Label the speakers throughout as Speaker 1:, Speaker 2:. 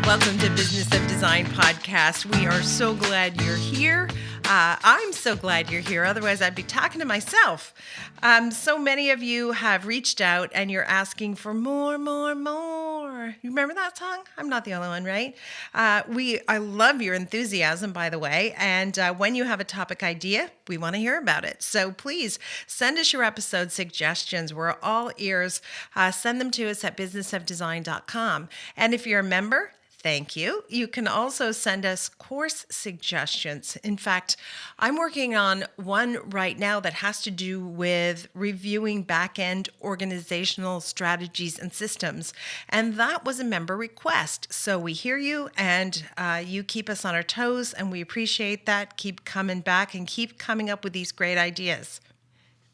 Speaker 1: Welcome to Business of Design podcast. We are so glad you're here. I'm so glad you're here. Otherwise, I'd be talking to myself. So many of you have reached out and you're asking for more. You remember that song? I'm not the only one, right? I love your enthusiasm, by the way. And when you have a topic idea, we want to hear about it. So please send us your episode suggestions. We're all ears. Send them to us at businessofdesign.com. And if you're a member, thank you. You can also send us course suggestions. In fact, I'm working on one right now that has to do with reviewing back-end organizational strategies and systems. And that was a member request. So we hear you and you keep us on our toes, and we appreciate that. Keep coming back and keep coming up with these great ideas.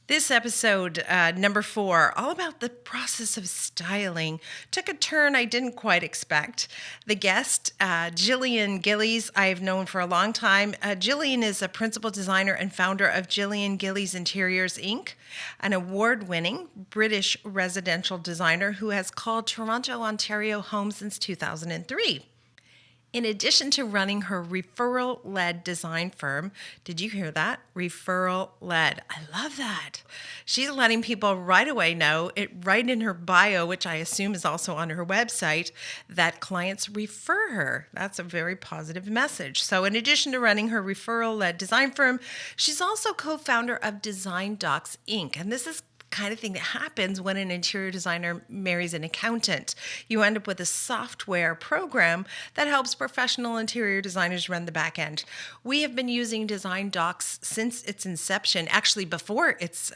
Speaker 1: This episode, number 4, all about the process of styling, took a turn I didn't quite expect. The guest, Gillian Gillies, I've known for a long time. Gillian is a principal designer and founder of Gillian Gillies Interiors, Inc., an award-winning British residential designer who has called Toronto, Ontario home since 2003. In addition to running her referral-led design firm, did you hear that? Referral-led. I love that. She's letting people right away know, it right in her bio, which I assume is also on her website, that clients refer her. That's a very positive message. So in addition to running her referral-led design firm, she's also co-founder of Design Docs, Inc. And this is kind of thing that happens when an interior designer marries an accountant. You end up with a software program that helps professional interior designers run the back end. We have been using Design Docs since its inception, actually before its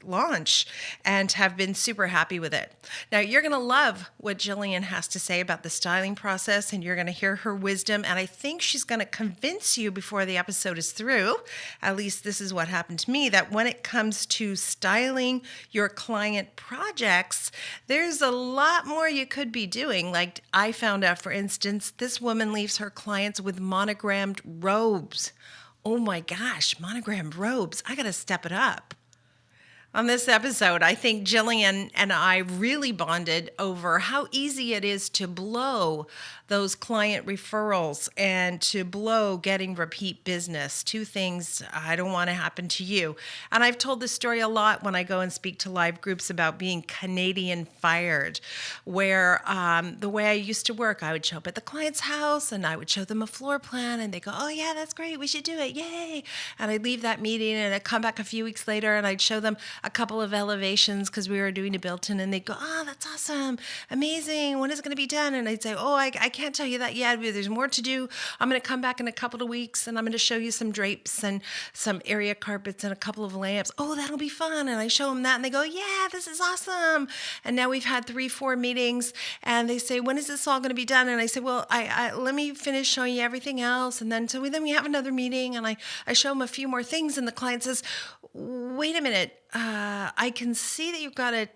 Speaker 1: launch, and have been super happy with it. Now, you're going to love what Gillian has to say about the styling process, and you're going to hear her wisdom, and I think she's going to convince you before the episode is through, at least this is what happened to me, that when it comes to styling your client projects, there's a lot more you could be doing. Like I found out, for instance, this woman leaves her clients with monogrammed robes. Oh my gosh, monogrammed robes. I got to step it up. On this episode, I think Gillian and I really bonded over how easy it is to blow those client referrals and to blow getting repeat business. 2 things I don't want to happen to you. And I've told this story a lot when I go and speak to live groups about being Canadian fired, where the way I used to work, I would show up at the client's house and I would show them a floor plan and they go, oh yeah, that's great, we should do it, yay. And I'd leave that meeting and I'd come back a few weeks later and I'd show them a couple of elevations because we were doing a built-in, and they'd go, oh, that's awesome, amazing, when is it going to be done? And I'd say, oh, I can't tell you that yet, but there's more to do. I'm going to come back in a couple of weeks and I'm going to show you some drapes and some area carpets and a couple of lamps. Oh, that'll be fun. And I show them that and they go, yeah, this is awesome. And now we've had 3-4 meetings and they say, when is this all going to be done? And I say, well, I let me finish showing you everything else. And then we have another meeting and I show them a few more things and the client says, wait a minute, I can see that you've got a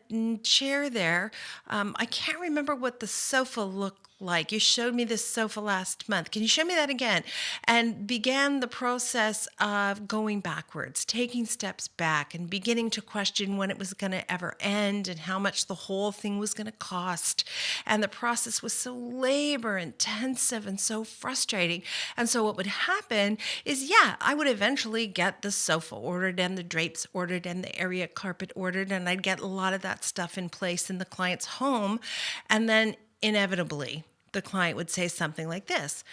Speaker 1: chair there. I can't remember what the sofa looked like. You showed me this sofa last month. Can you show me that again? And began the process of going backwards, taking steps back and beginning to question when it was going to ever end and how much the whole thing was going to cost. And the process was so labor intensive and so frustrating. And so what would happen is, I would eventually get the sofa ordered and the drapes ordered and the area carpet ordered, and I'd get a lot of that stuff in place in the client's home. And then inevitably, the client would say something like this,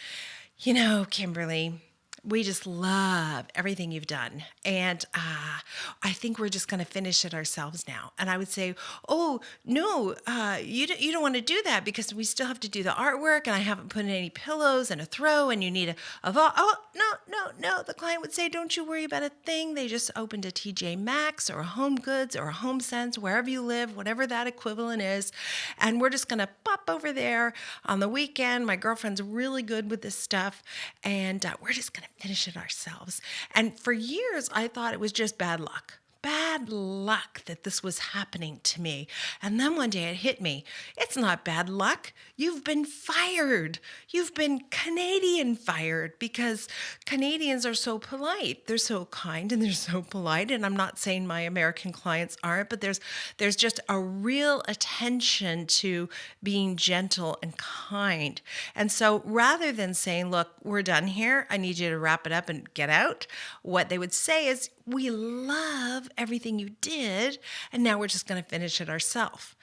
Speaker 1: you know, Kimberly, we just love everything you've done. And I think we're just going to finish it ourselves now. And I would say, oh, no, you don't want to do that because we still have to do the artwork and I haven't put in any pillows and a throw and you need a vault. Oh, no. The client would say, don't you worry about a thing. They just opened a TJ Maxx or a Home Goods or a Home Sense, wherever you live, whatever that equivalent is. And we're just going to pop over there on the weekend. My girlfriend's really good with this stuff. And we're just going to finish it ourselves. And for years, I thought it was just bad luck. bad luck that this was happening to me. And then one day it hit me. It's not bad luck. You've been fired. You've been Canadian fired, because Canadians are so polite. They're so kind and they're so polite. And I'm not saying my American clients aren't, but there's just a real attention to being gentle and kind. And so rather than saying, look, we're done here, I need you to wrap it up and get out, what they would say is, we love everything you did, and now we're just going to finish it ourselves.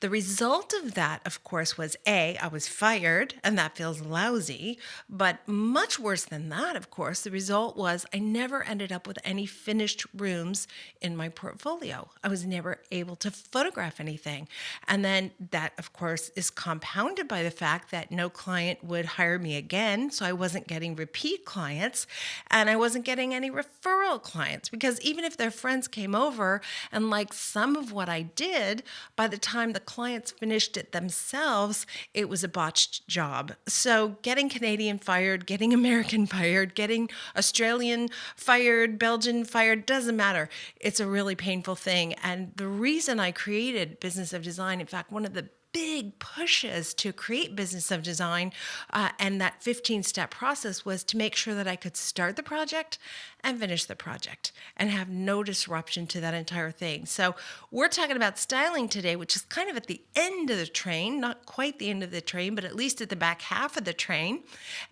Speaker 1: The result of that, of course, was I was fired, and that feels lousy. But much worse than that, of course, the result was I never ended up with any finished rooms in my portfolio. I was never able to photograph anything. And then that, of course, is compounded by the fact that no client would hire me again. So I wasn't getting repeat clients, and I wasn't getting any referral clients, because even if their friends came over and liked some of what I did, by the time the clients finished it themselves, it was a botched job. So getting Canadian fired, getting American fired, getting Australian fired, Belgian fired, doesn't matter. It's a really painful thing. And the reason I created Business of Design, in fact, one of the big pushes to create Business of Design and that 15-step process was to make sure that I could start the project and finish the project and have no disruption to that entire thing. So we're talking about styling today, which is kind of at the end of the train, not quite the end of the train, but at least at the back half of the train.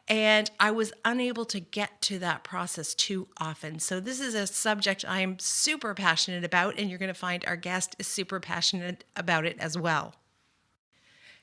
Speaker 1: And I was unable to get to that process too often. So this is a subject I am super passionate about, and you're going to find our guest is super passionate about it as well.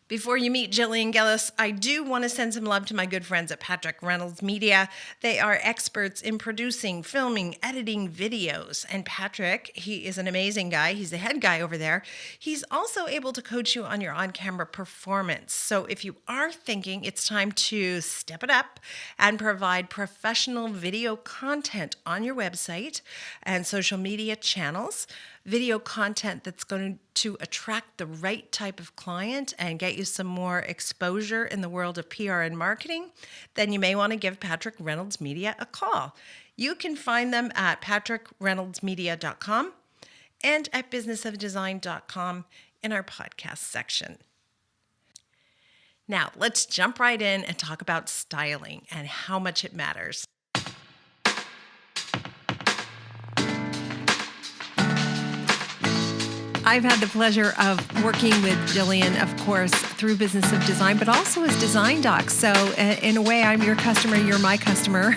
Speaker 1: Before you meet Gillian Gillies, I do want to send some love to my good friends at Patrick Reynolds Media. They are experts in producing, filming, editing videos. And Patrick, he is an amazing guy. He's the head guy over there. He's also able to coach you on your on-camera performance. So if you are thinking it's time to step it up and provide professional video content on your website and social media channels, video content that's going to attract the right type of client and get you some more exposure in the world of PR and marketing, then you may want to give Patrick Reynolds Media a call. You can find them at patrickreynoldsmedia.com and at businessofdesign.com in our podcast section. Now, let's jump right in and talk about styling and how much it matters. I've had the pleasure of working with Gillian, of course, through Business of Design, but also as Design Doc. So in a way, I'm your customer, you're my customer.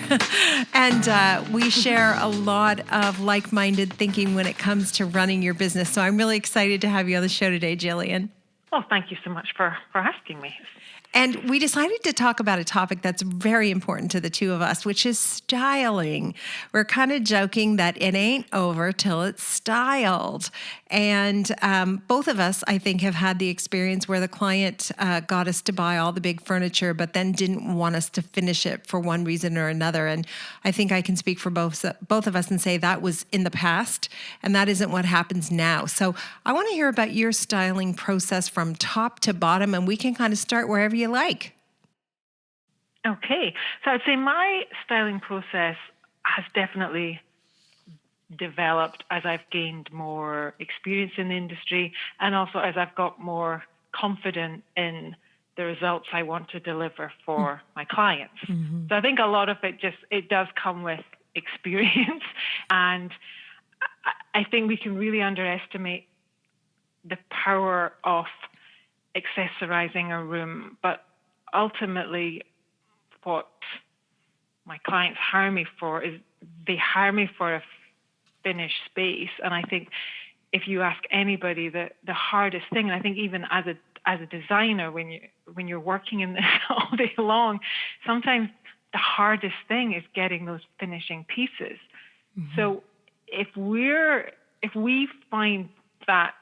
Speaker 1: And we share a lot of like-minded thinking when it comes to running your business. So I'm really excited to have you on the show today, Gillian.
Speaker 2: Well, thank you so much for asking me.
Speaker 1: And we decided to talk about a topic that's very important to the two of us, which is styling. We're kind of joking that it ain't over till it's styled. And both of us, I think, have had the experience where the client got us to buy all the big furniture, but then didn't want us to finish it for one reason or another. And I think I can speak for both of us and say that was in the past, and that isn't what happens now. So I want to hear about your styling process from top to bottom, and we can kind of start wherever you like.
Speaker 2: Okay. So I'd say my styling process has definitely developed as I've gained more experience in the industry and also as I've got more confident in the results I want to deliver for my clients. Mm-hmm. So I think a lot of it does come with experience, and I think we can really underestimate the power of accessorizing a room, but ultimately what my clients hire me for is they hire me for a finished space. And I think if you ask anybody, the hardest thing, and I think even as a designer, when you're working in this all day long, sometimes the hardest thing is getting those finishing pieces. Mm-hmm. So if we find that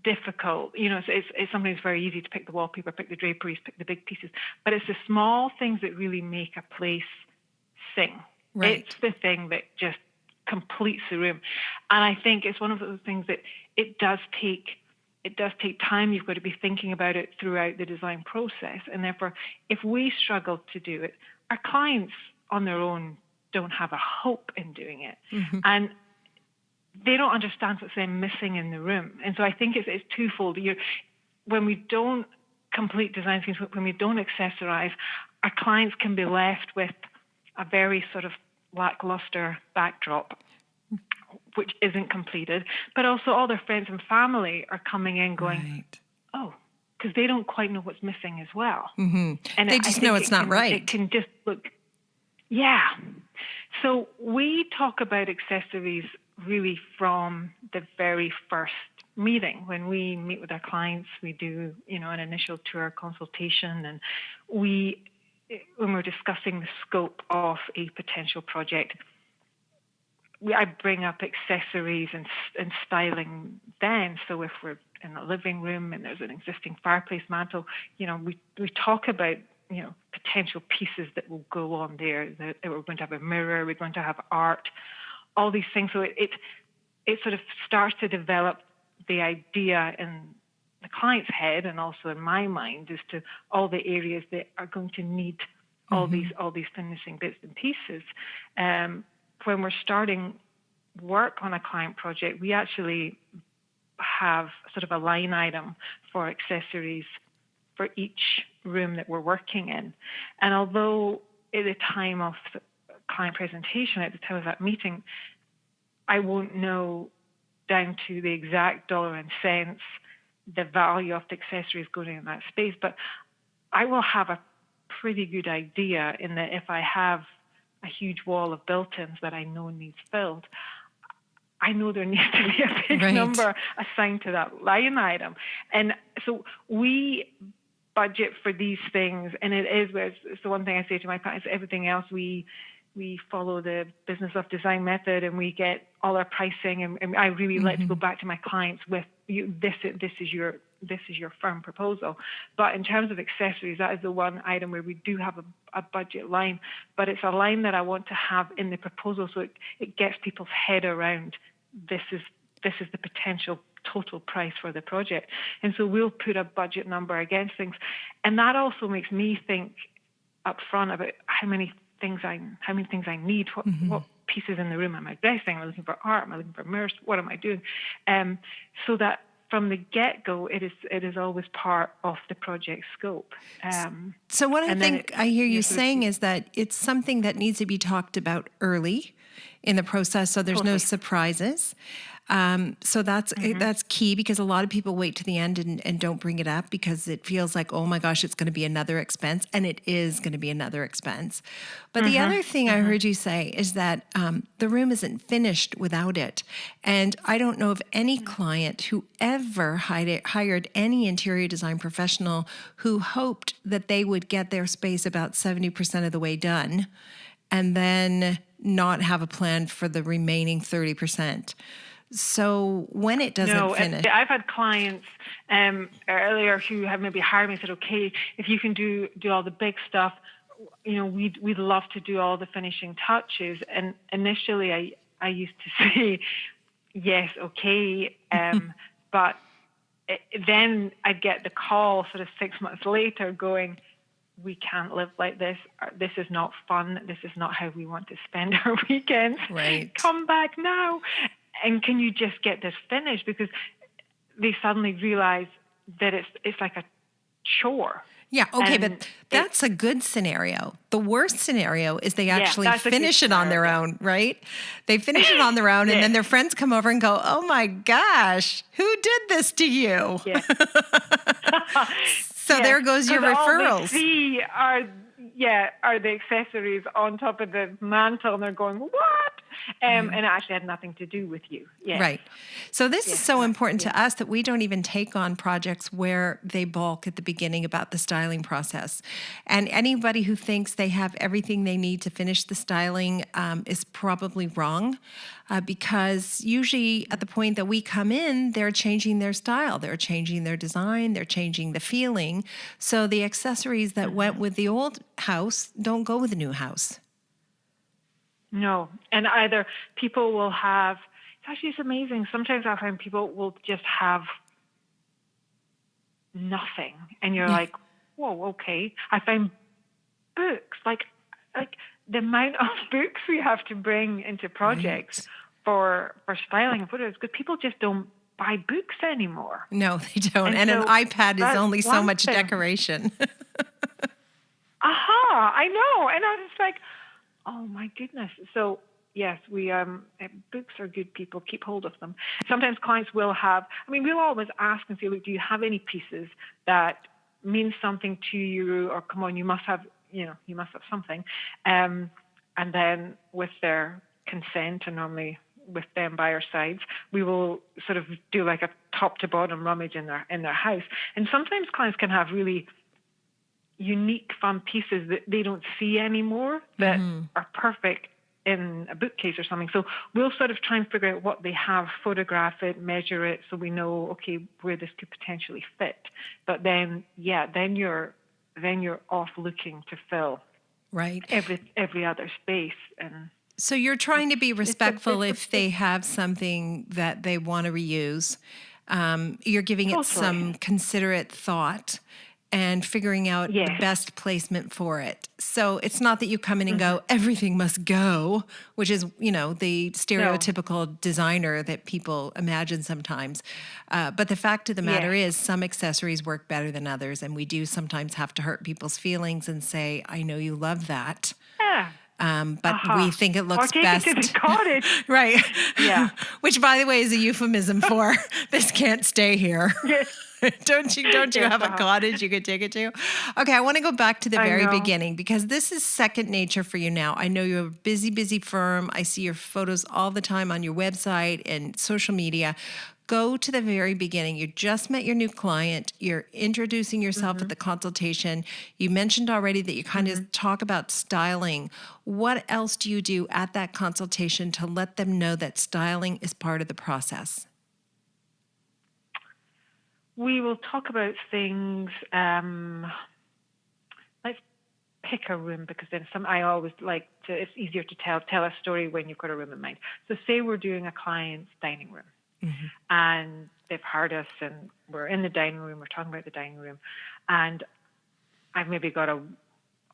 Speaker 2: difficult, it's sometimes very easy to pick the wallpaper, pick the draperies, pick the big pieces, but it's the small things that really make a place sing. Right. It's the thing that just completes the room. And I think it's one of those things that it does take time. You've got to be thinking about it throughout the design process. And therefore, if we struggle to do it, our clients on their own don't have a hope in doing it. Mm-hmm. And they don't understand what's then missing in the room. And so I think it's twofold. When we don't complete design schemes, when we don't accessorize, our clients can be left with a very sort of lackluster backdrop, which isn't completed. But also all their friends and family are coming in going, right. Oh, because they don't quite know what's missing as well.
Speaker 1: Mm-hmm. And they just know it's not right.
Speaker 2: It can just look, yeah. So we talk about accessories really from the very first meeting. When we meet with our clients, we do, an initial tour consultation, and when we're discussing the scope of a potential project, I bring up accessories and styling then. So if we're in the living room and there's an existing fireplace mantle, we talk about, potential pieces that will go on there. That we're going to have a mirror, we're going to have art, all these things. So it sort of starts to develop the idea in the client's head and also in my mind as to all the areas that are going to need all these finishing bits and pieces. When we're starting work on a client project, we actually have sort of a line item for accessories for each room that we're working in. And although at the time of the client presentation, at the time of that meeting, I won't know down to the exact dollar and cents the value of the accessories going in that space, but I will have a pretty good idea in that if I have a huge wall of built-ins that I know needs filled, I know there needs to be a big number assigned to that line item. And so we budget for these things, and it's the one thing I say to my clients, everything else we follow the business of design method, and we get all our pricing, and I really like to go back to my clients with this is your firm proposal. But in terms of accessories, that is the one item where we do have a budget line, but it's a line that I want to have in the proposal so it gets people's head around this is the potential total price for the project. And so we'll put a budget number against things, and that also makes me think up front about how many things I need, what pieces in the room am I addressing? Am I looking for art? Am I looking for mirrors? What am I doing? So that from the get-go, it is always part of the project scope.
Speaker 1: So what I think I hear you saying is that it's something that needs to be talked about early in the process, so there's no surprises. So that's key, because a lot of people wait to the end and don't bring it up because it feels like, oh my gosh, it's going to be another expense, and it is going to be another expense. But the other thing I heard you say is that the room isn't finished without it. And I don't know of any client who ever hired any interior design professional who hoped that they would get their space about 70% of the way done and then not have a plan for the remaining 30%. So when it doesn't finish...
Speaker 2: I've had clients earlier who have maybe hired me and said, okay, if you can do all the big stuff, we'd love to do all the finishing touches. And initially I used to say, yes, okay. But then I'd get the call sort of 6 months later going, we can't live like this. This is not fun. This is not how we want to spend our weekends.
Speaker 1: Right.
Speaker 2: Come back now. And can you just get this finished? Because they suddenly realize that it's like a chore.
Speaker 1: Yeah, okay, but that's a good scenario. The worst scenario is they actually finish it on their own, right? They finish it on their own, and then their friends come over and go, oh my gosh, who did this to you? Yeah. So there goes your referrals.
Speaker 2: All they see are the accessories on top of the mantle, and they're going, what? And it actually had nothing to do with you. Yeah.
Speaker 1: Right. So this is so important to us that we don't even take on projects where they balk at the beginning about the styling process. And anybody who thinks they have everything they need to finish the styling is probably wrong, because usually at the point that we come in, they're changing their style, they're changing their design, they're changing the feeling. So the accessories that went with the old house don't go with the new house.
Speaker 2: No, and either people will have, it's amazing. Sometimes I find people will just have nothing. And you're like, whoa, okay. I find books, like the amount of books we have to bring into projects for styling and photos, because people just don't buy books anymore.
Speaker 1: No, they don't. And an
Speaker 2: so
Speaker 1: iPad is only so
Speaker 2: one
Speaker 1: much
Speaker 2: thing.
Speaker 1: decoration.
Speaker 2: Aha, I know. And I was like, oh my goodness. So yes, we books are good. People keep hold of them. Sometimes clients will have. I mean, we'll always ask and say, look, do you have any pieces that mean something to you? Or come on, you must have something. And then with their consent, and normally with them by our sides, we will sort of do like a top to bottom rummage in their house. And sometimes clients can have really unique, fun pieces that they don't see anymore that are perfect in a bookcase or something. So we'll sort of try and figure out what they have, photograph it, measure it, so we know, okay, where this could potentially fit. But then you're off looking to fill every other space. And
Speaker 1: so you're trying to be respectful if they have something that they want to reuse. You're giving it some considerate thought and figuring out the best placement for it. So it's not that you come in and go, everything must go, which is, the stereotypical designer that people imagine sometimes. But the fact of the matter is some accessories work better than others. And we do sometimes have to hurt people's feelings and say, I know you love that.
Speaker 2: Yeah.
Speaker 1: But we think it looks best.
Speaker 2: Or take it to the cottage.
Speaker 1: Right.
Speaker 2: Yeah.
Speaker 1: Which, by the way, is a euphemism for this can't stay here.
Speaker 2: Yes.
Speaker 1: Don't you have a cottage you could take it to? Okay, I want to go back to the very beginning, because this is second nature for you now. I know you're a busy, busy firm. I see your photos all the time on your website and social media. Go to the very beginning. You just met your new client. You're introducing yourself at the consultation. You mentioned already that you kind of talk about styling. What else do you do at that consultation to let them know that styling is part of the process?
Speaker 2: We will talk about things. Let's pick a room, because then I always like to. It's easier to tell a story when you've got a room in mind. So, say we're doing a client's dining room, and they've heard us, and we're in the dining room. We're talking about the dining room, and I've maybe got a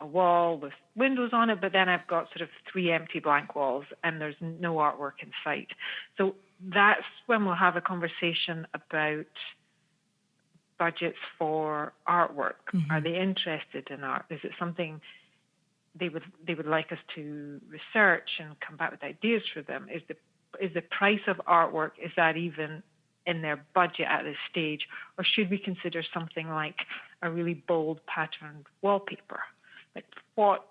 Speaker 2: wall with windows on it, but then I've got sort of 3 empty blank walls, and there's no artwork in sight. So that's when we'll have a conversation about budgets for artwork. Are they interested in art? Is it something they would like us to research and come back with ideas for them? Is the price of artwork, is that even in their budget at this stage, or should we consider something like a really bold patterned wallpaper? Like, what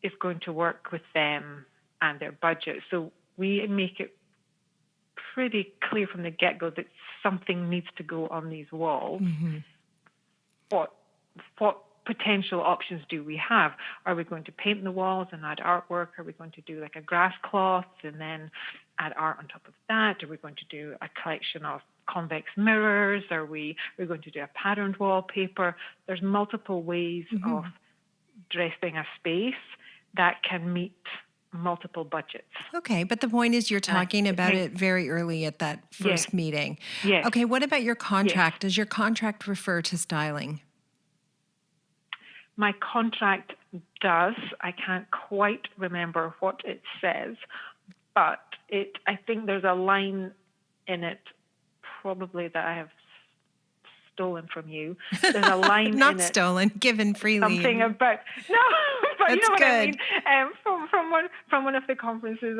Speaker 2: is going to work with them and their budget? So we make it pretty clear from the get-go that something needs to go on these walls. What potential options do we have? Are we going to paint the walls and add artwork? Are we going to do like a grass cloth and then add art on top of that? Are we going to do a collection of convex mirrors? Are we going to do a patterned wallpaper? There's multiple ways of dressing a space that can meet multiple budgets.
Speaker 1: Okay, but the point is you're talking about it very early at that first meeting.
Speaker 2: Yes.
Speaker 1: Okay, what about your contract? Does your contract refer to styling?
Speaker 2: My contract does. I can't quite remember what it says, but I think there's a line in it, probably that I have stolen from you. There's a line
Speaker 1: Not
Speaker 2: in it.
Speaker 1: stolen, given freely.
Speaker 2: Something about but
Speaker 1: That's
Speaker 2: you know what
Speaker 1: good.
Speaker 2: I mean. From one of the conferences,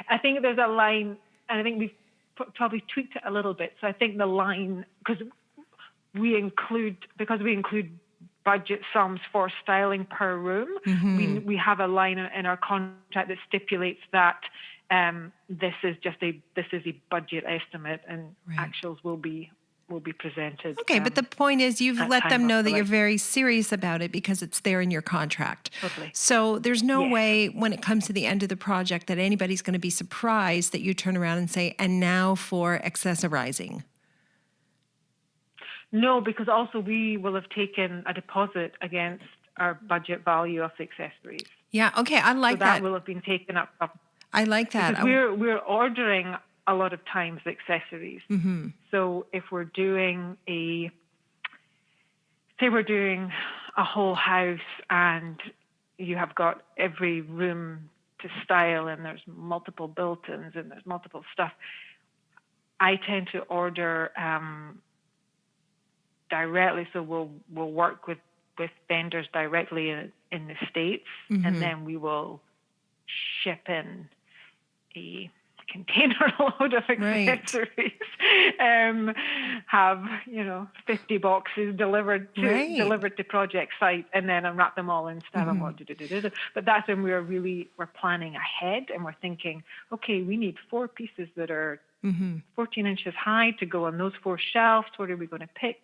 Speaker 2: I think there's a line, and I think we've probably tweaked it a little bit. So I think the line, because we include budget sums for styling per room. We have a line in our contract that stipulates that this is a budget estimate, and actuals will be presented.
Speaker 1: Okay, but the point is you've let them know that you're very serious about it because it's there in your contract.
Speaker 2: Totally.
Speaker 1: So there's no way when it comes to the end of the project that anybody's going to be surprised that you turn around and say, and now for accessorizing.
Speaker 2: No, because also we will have taken a deposit against our budget value of the accessories.
Speaker 1: Yeah, okay, I like
Speaker 2: that. So that will have been taken up.
Speaker 1: I like that.
Speaker 2: Because we're ordering a lot of times accessories. So if we're doing a whole house and you have got every room style, and there's multiple built-ins and there's multiple stuff. I tend to order directly, so we'll work with vendors directly in the States, and then we will ship in a container load of accessories, have 50 boxes delivered to project site, and then unwrap them all in style and what. But that's when we're planning ahead, and we're thinking, okay, we need 4 pieces that are 14 inches high to go on those 4 shelves. What are we going to pick?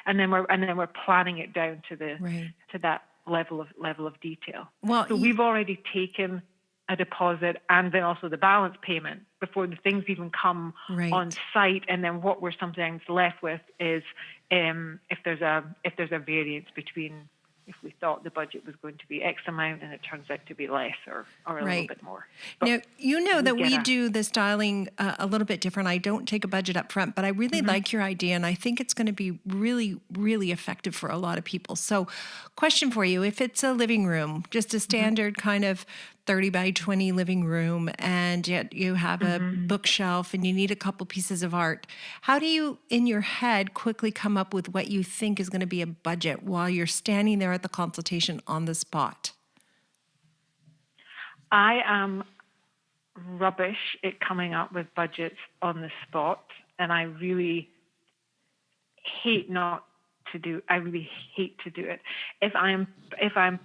Speaker 2: And then we're planning it down to to that level of detail.
Speaker 1: Well,
Speaker 2: so we've already taken a deposit and then also the balance payment before the things even come on site. And then what we're sometimes left with is if there's a variance between if we thought the budget was going to be X amount and it turns out to be less or a little bit more. But
Speaker 1: now, that we do the styling a little bit different. I don't take a budget up front, but I really like your idea, and I think it's going to be really, really effective for a lot of people. So question for you, if it's a living room, just a standard kind of 30 by 20 living room, and yet you have a bookshelf and you need a couple pieces of art, how do you, in your head, quickly come up with what you think is going to be a budget while you're standing there at the consultation on the spot?
Speaker 2: I am rubbish at coming up with budgets on the spot, and I really hate to do it. If I'm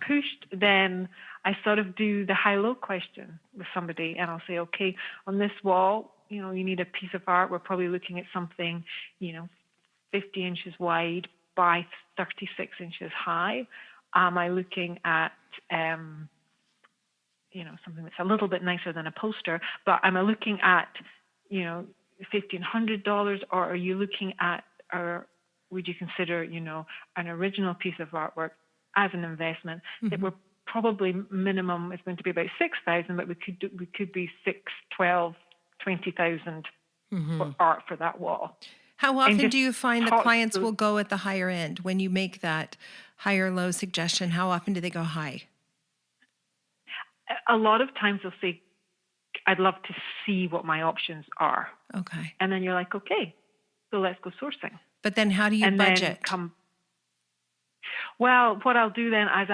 Speaker 2: pushed, then I sort of do the high-low question with somebody, and I'll say, okay, on this wall, you need a piece of art. We're probably looking at something, 50 inches wide by 36 inches high. Am I looking at, something that's a little bit nicer than a poster, but am I looking at, $1,500, or are you looking at, or would you consider, an original piece of artwork as an investment that we're probably minimum is going to be about 6,000, but we could be 6, 12, 20,000 for art for that wall.
Speaker 1: How often do you find the clients will go at the higher end when you make that higher low suggestion? How often do they go high?
Speaker 2: A lot of times they'll say, I'd love to see what my options are.
Speaker 1: Okay.
Speaker 2: And then you're like, okay, so let's go sourcing.
Speaker 1: But then how do you budget?
Speaker 2: Well, what I'll do then, if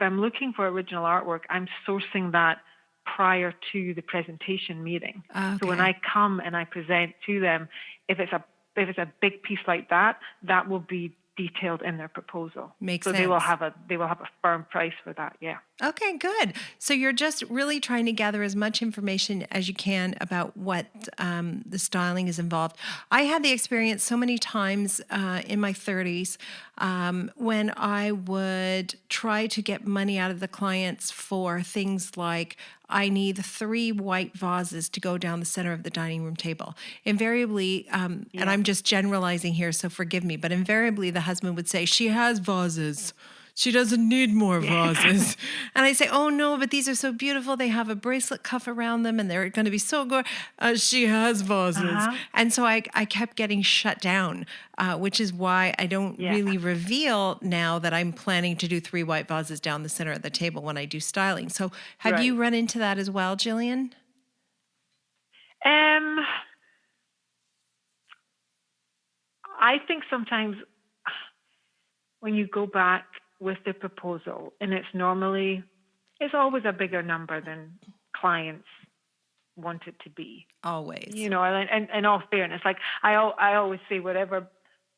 Speaker 2: I'm looking for original artwork, I'm sourcing that prior to the presentation meeting. Okay. So when I come and I present to them, if it's a big piece like that, that will be detailed in their proposal.
Speaker 1: Makes sense.
Speaker 2: So they will have a firm price for that. Yeah.
Speaker 1: Okay, good. So you're just really trying to gather as much information as you can about what the styling is involved. I had the experience so many times in my 30s when I would try to get money out of the clients for things like, I need 3 white vases to go down the center of the dining room table. Invariably, and I'm just generalizing here, so forgive me, but invariably the husband would say, she has vases. She doesn't need more vases. And I say, oh no, but these are so beautiful. They have a bracelet cuff around them and they're going to be so good. She has vases. And so I kept getting shut down, which is why I don't really reveal now that I'm planning to do 3 white vases down the center of the table when I do styling. So have you run into that as well, Gillian?
Speaker 2: I think sometimes when you go back with the proposal, and it's always a bigger number than clients want it to be. Always. And in all fairness, like I always say, whatever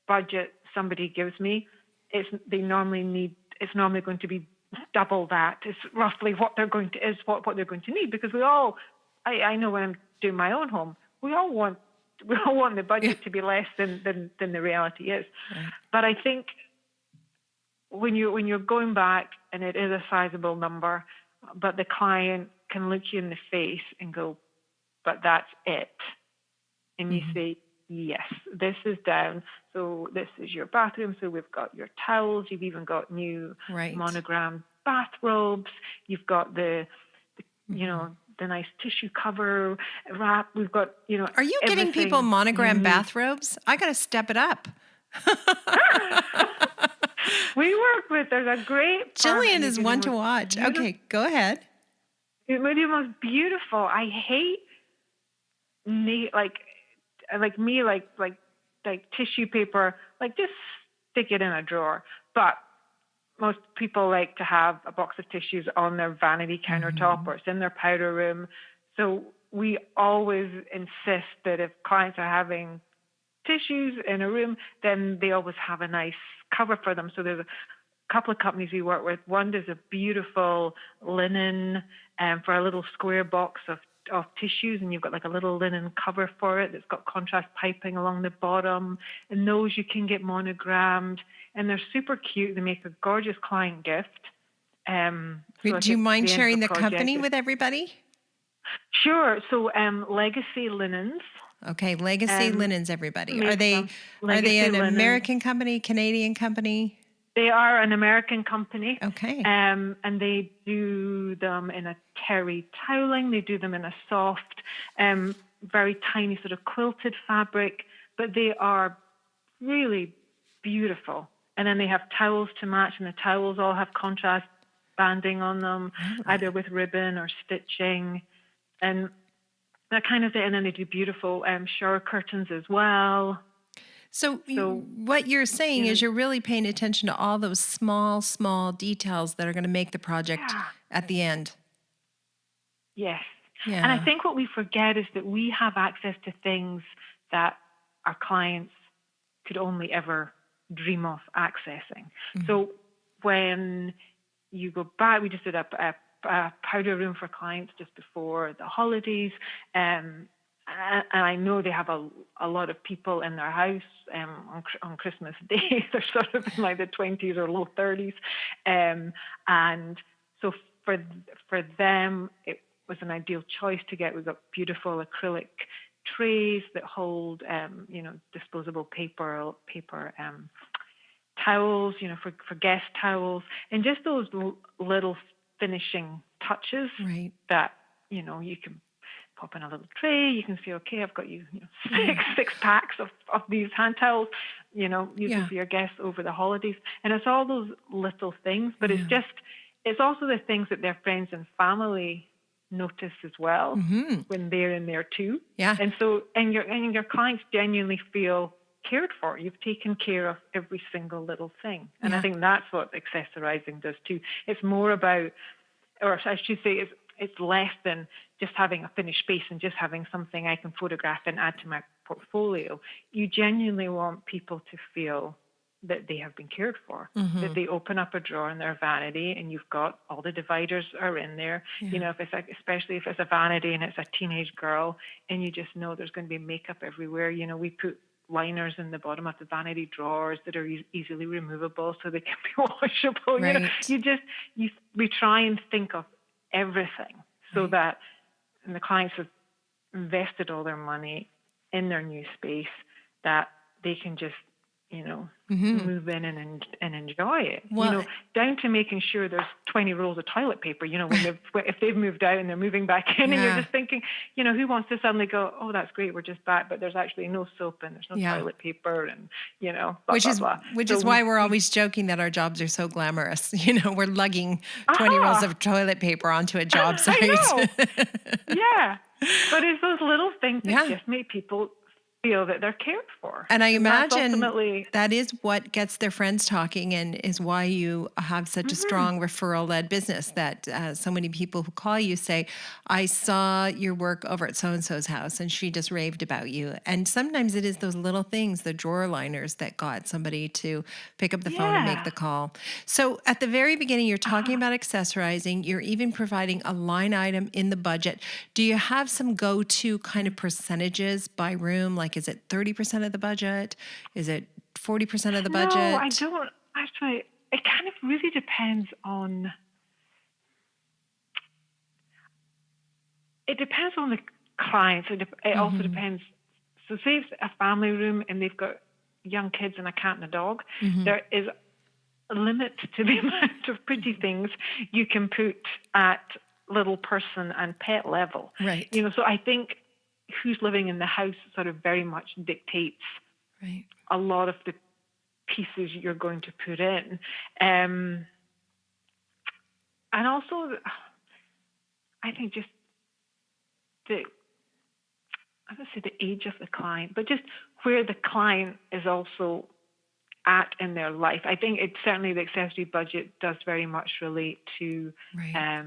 Speaker 2: budget somebody gives me, it's normally going to be double that. It's roughly what they're going to need, because I know when I'm doing my own home, we all want the budget to be less than the reality is. Right. But I think when you're going back and it is a sizable number, but the client can look you in the face and go, but that's it. And you say, yes, this is down. So this is your bathroom. So we've got your towels. You've even got new monogram bathrobes. You've got the nice tissue cover wrap. We've got,
Speaker 1: Are you getting people monogram bathrobes? I got to step it up.
Speaker 2: We work with, there's a great...
Speaker 1: Gillian is one to watch. Okay, go ahead.
Speaker 2: It would be the most beautiful. I hate like tissue paper. Like, just stick it in a drawer. But most people like to have a box of tissues on their vanity countertop, or it's in their powder room. So we always insist that if clients are having tissues in a room, then they always have a nice cover for them. So there's a couple of companies we work with. One does a beautiful linen for a little square box of tissues, and you've got like a little linen cover for it that's got contrast piping along the bottom, and those you can get monogrammed, and they're super cute. They make a gorgeous client gift.
Speaker 1: Do you mind sharing the company with everybody?
Speaker 2: Sure. So Legacy Linens.
Speaker 1: Okay, Legacy Linens, everybody. Are they an American company, Canadian company?
Speaker 2: They are an American company.
Speaker 1: Okay.
Speaker 2: And they do them in a terry toweling. They do them in a soft, very tiny sort of quilted fabric, but they are really beautiful. And then they have towels to match, and the towels all have contrast banding on them, either with ribbon or stitching, and that kind of thing. And then they do beautiful shower curtains as well.
Speaker 1: So what you're saying is you're really paying attention to all those small details that are going to make the project at the end.
Speaker 2: Yes.
Speaker 1: Yeah.
Speaker 2: And I think what we forget is that we have access to things that our clients could only ever dream of accessing. So when you go back, we just did a powder room for clients just before the holidays, and I know they have a lot of people in their house on Christmas Day. They're sort of in like the 20s or low 30s. And so for them, it was an ideal choice to get. We've got beautiful acrylic trays that hold, disposable paper towels, for guest towels, and just those little finishing touches that, you can pop in a little tray. You can say, okay, I've got six packs of these hand towels, using for your guests over the holidays. And it's all those little things, but it's also the things that their friends and family notice as well when they're in there too. Yeah. And so, and your clients genuinely feel cared for. You've taken care of every single little thing. And I think that's what accessorizing does too. It's more about, or I should say, it's less than just having a finished space and just having something I can photograph and add to my portfolio. You genuinely want people to feel that they have been cared for, that they open up a drawer in their vanity and you've got all the dividers are in there. If it's especially if it's a vanity and it's a teenage girl and you just know there's going to be makeup everywhere. We put liners in the bottom of the vanity drawers that are easily removable so they can be washable. We try and think of everything so that and the clients have invested all their money in their new space, that they can just move in and enjoy it. Well, down to making sure there's 20 rolls of toilet paper, if they've moved out and they're moving back in, and you're just thinking, who wants to suddenly go, oh, that's great, we're just back, but there's actually no soap and there's no toilet paper, and
Speaker 1: which is why we're always joking that our jobs are so glamorous. We're lugging 20 rolls of toilet paper onto a job site.
Speaker 2: I know. Yeah, but it's those little things that just make people feel that they're cared for.
Speaker 1: And I imagine that is what gets their friends talking, and is why you have such a strong referral-led business, that so many people who call you say, I saw your work over at so-and-so's house and she just raved about you. And sometimes it is those little things, the drawer liners, that got somebody to pick up the phone and make the call. So at the very beginning, you're talking about accessorizing. You're even providing a line item in the budget. Do you have some go-to kind of percentages by room? Like, is it 30% of the budget? Is it 40% of the budget?
Speaker 2: No, I don't. Actually, it kind of really depends on... It depends on the clients. It also depends. So say it's a family room and they've got young kids and a cat and a dog. There is a limit to the amount of pretty things you can put at little person and pet level. Right. So I think who's living in the house sort of very much dictates a lot of the pieces you're going to put in. And also, I think just the, I would say the age of the client, but just where the client is also at in their life. I think it certainly, the accessory budget does very much relate to
Speaker 1: Right.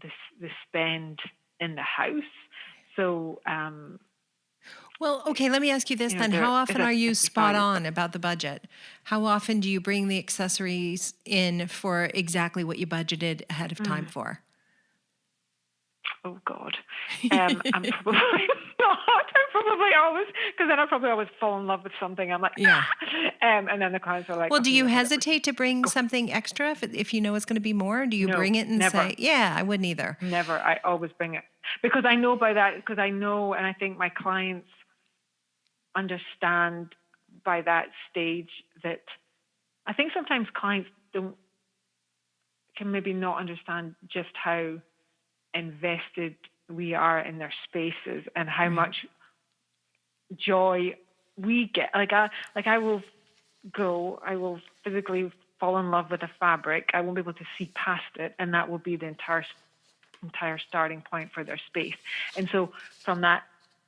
Speaker 2: the spend in the house. So
Speaker 1: Well, okay, let me ask you this then.
Speaker 2: there
Speaker 1: How
Speaker 2: is
Speaker 1: often
Speaker 2: a
Speaker 1: are you
Speaker 2: definitely
Speaker 1: spot
Speaker 2: value.
Speaker 1: on about the budget? How often do you bring the accessories in for exactly what you budgeted ahead of time for?
Speaker 2: Oh God, I'm probably not. I'm probably always, because then I probably always fall in love with something. I'm like,
Speaker 1: Yeah.
Speaker 2: and then the clients are like,
Speaker 1: Well, do
Speaker 2: okay,
Speaker 1: you
Speaker 2: no, whatever, just
Speaker 1: hesitate to bring
Speaker 2: go.
Speaker 1: something extra if you know it's going to be more? Do you
Speaker 2: No,
Speaker 1: bring it and
Speaker 2: never,
Speaker 1: say, yeah, I wouldn't either?
Speaker 2: never. I always bring it because I know by that, because I know, and I think my clients understand by that stage that I think sometimes clients can maybe not understand just how invested we are in their spaces and how
Speaker 1: Right.
Speaker 2: much joy we get. I will physically fall in love with a fabric. I won't be able to see past it, and that will be the entire starting point for their space. And so from that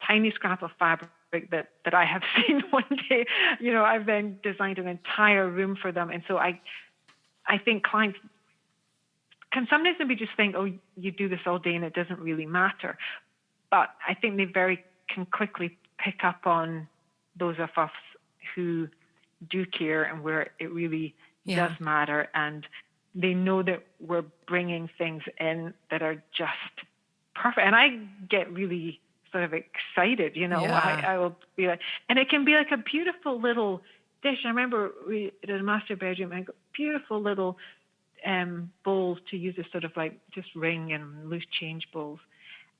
Speaker 2: tiny scrap of fabric that I have seen one day, I've then designed an entire room for them. And so I think clients can sometimes maybe just think, oh, you do this all day and it doesn't really matter. But I think they can quickly pick up on those of us who do care and where it really does
Speaker 1: Yeah.
Speaker 2: matter. And they know that we're bringing things in that are just perfect. And I get really sort of excited,
Speaker 1: Yeah.
Speaker 2: I will be like, and it can be like a beautiful little dish. I remember we did a master bedroom and got beautiful little bowls to use as sort of like just ring and loose change bowls.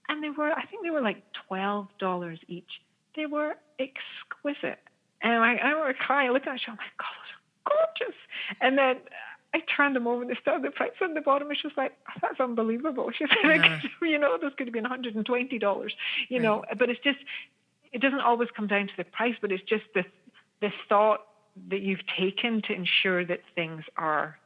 Speaker 2: And I think they were like $12 each. They were exquisite. And I remember crying, looking at it, oh my God, those are gorgeous. And then I turned them over and they started the price on the bottom. And she was like, oh, that's unbelievable. She said,
Speaker 1: Yeah.
Speaker 2: those could have been $120,
Speaker 1: Right.
Speaker 2: but it's just, it doesn't always come down to the price, but it's just the thought that you've taken to ensure that things are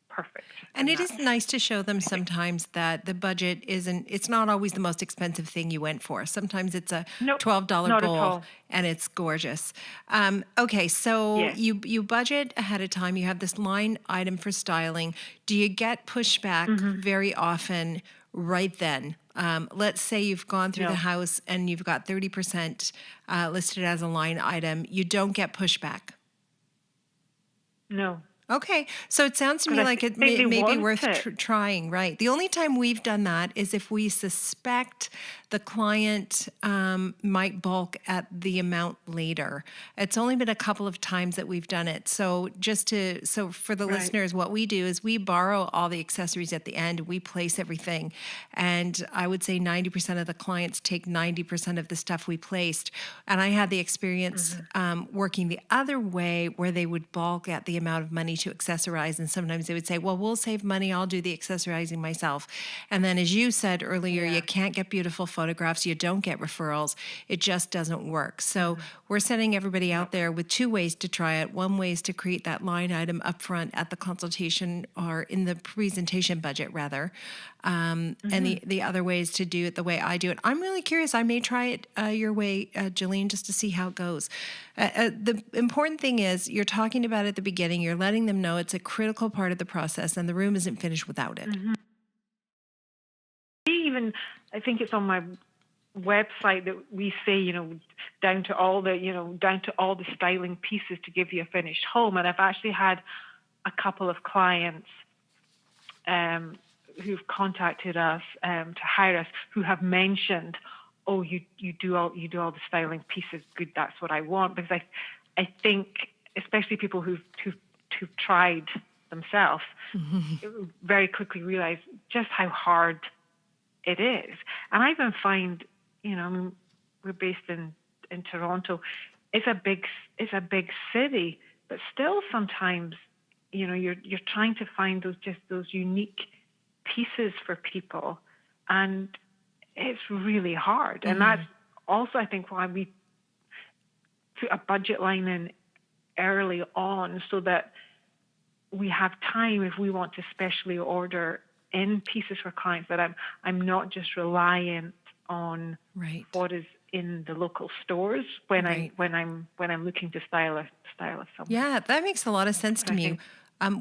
Speaker 2: perfect.
Speaker 1: And it
Speaker 2: That's,
Speaker 1: is nice to show them
Speaker 2: I think,
Speaker 1: sometimes that the budget it's not always the most expensive thing you went for. Sometimes it's a
Speaker 2: nope,
Speaker 1: $12
Speaker 2: not at
Speaker 1: bowl
Speaker 2: all.
Speaker 1: and it's gorgeous. Okay, so
Speaker 2: Yes.
Speaker 1: you budget ahead of time. You have this line item for styling. Do you get pushback
Speaker 2: Mm-hmm.
Speaker 1: very often right then? Let's say you've gone through the
Speaker 2: No,
Speaker 1: house and you've got 30% listed as a line item. You don't get pushback.
Speaker 2: no.
Speaker 1: Okay, so it sounds to me
Speaker 2: Because
Speaker 1: like it
Speaker 2: think they
Speaker 1: may be
Speaker 2: want
Speaker 1: worth
Speaker 2: it.
Speaker 1: trying, right? The only time we've done that is if we suspect the client might bulk at the amount later. It's only been a couple of times that we've done it. So so for the
Speaker 2: Right.
Speaker 1: listeners, what we do is we borrow all the accessories at the end, we place everything. And I would say 90% of the clients take 90% of the stuff we placed. And I had the experience
Speaker 2: Mm-hmm.
Speaker 1: working the other way where they would bulk at the amount of money to accessorize. And sometimes they would say, well, we'll save money. I'll do the accessorizing myself. And then, as you said earlier, you
Speaker 2: Yeah.
Speaker 1: can't get beautiful photographs. You don't get referrals. It just doesn't work. So
Speaker 2: Mm-hmm.
Speaker 1: we're sending everybody out
Speaker 2: Nope.
Speaker 1: there with two ways to try it. One way is to create that line item upfront at the consultation or in the presentation budget, rather. And
Speaker 2: Mm-hmm.
Speaker 1: the other way is to do it the way I do it. I'm really curious. I may try it your way, Gillian, just to see how it goes. The important thing is you're talking about it at the beginning. You're letting them know it's a critical part of the process, and the room isn't finished without it.
Speaker 2: Mm-hmm. Even, I think it's on my website that we say, down to all the styling pieces to give you a finished home. And I've actually had a couple of clients who've contacted us to hire us who have mentioned, oh, you do all the styling pieces. Good, that's what I want. Because I think especially people who've tried themselves very quickly realize just how hard it is. And I even find, we're based in Toronto. It's a big city, but still sometimes, you're trying to find those unique pieces for people, and it's really hard. And that's also, I think, why we put a budget line in early on, so that we have time if we want to specially order in pieces for clients, that I'm not just reliant on
Speaker 1: Right.
Speaker 2: what is in the local stores when
Speaker 1: Right.
Speaker 2: I'm looking to style a somewhere.
Speaker 1: Yeah, that makes a lot of sense to
Speaker 2: I
Speaker 1: me.
Speaker 2: think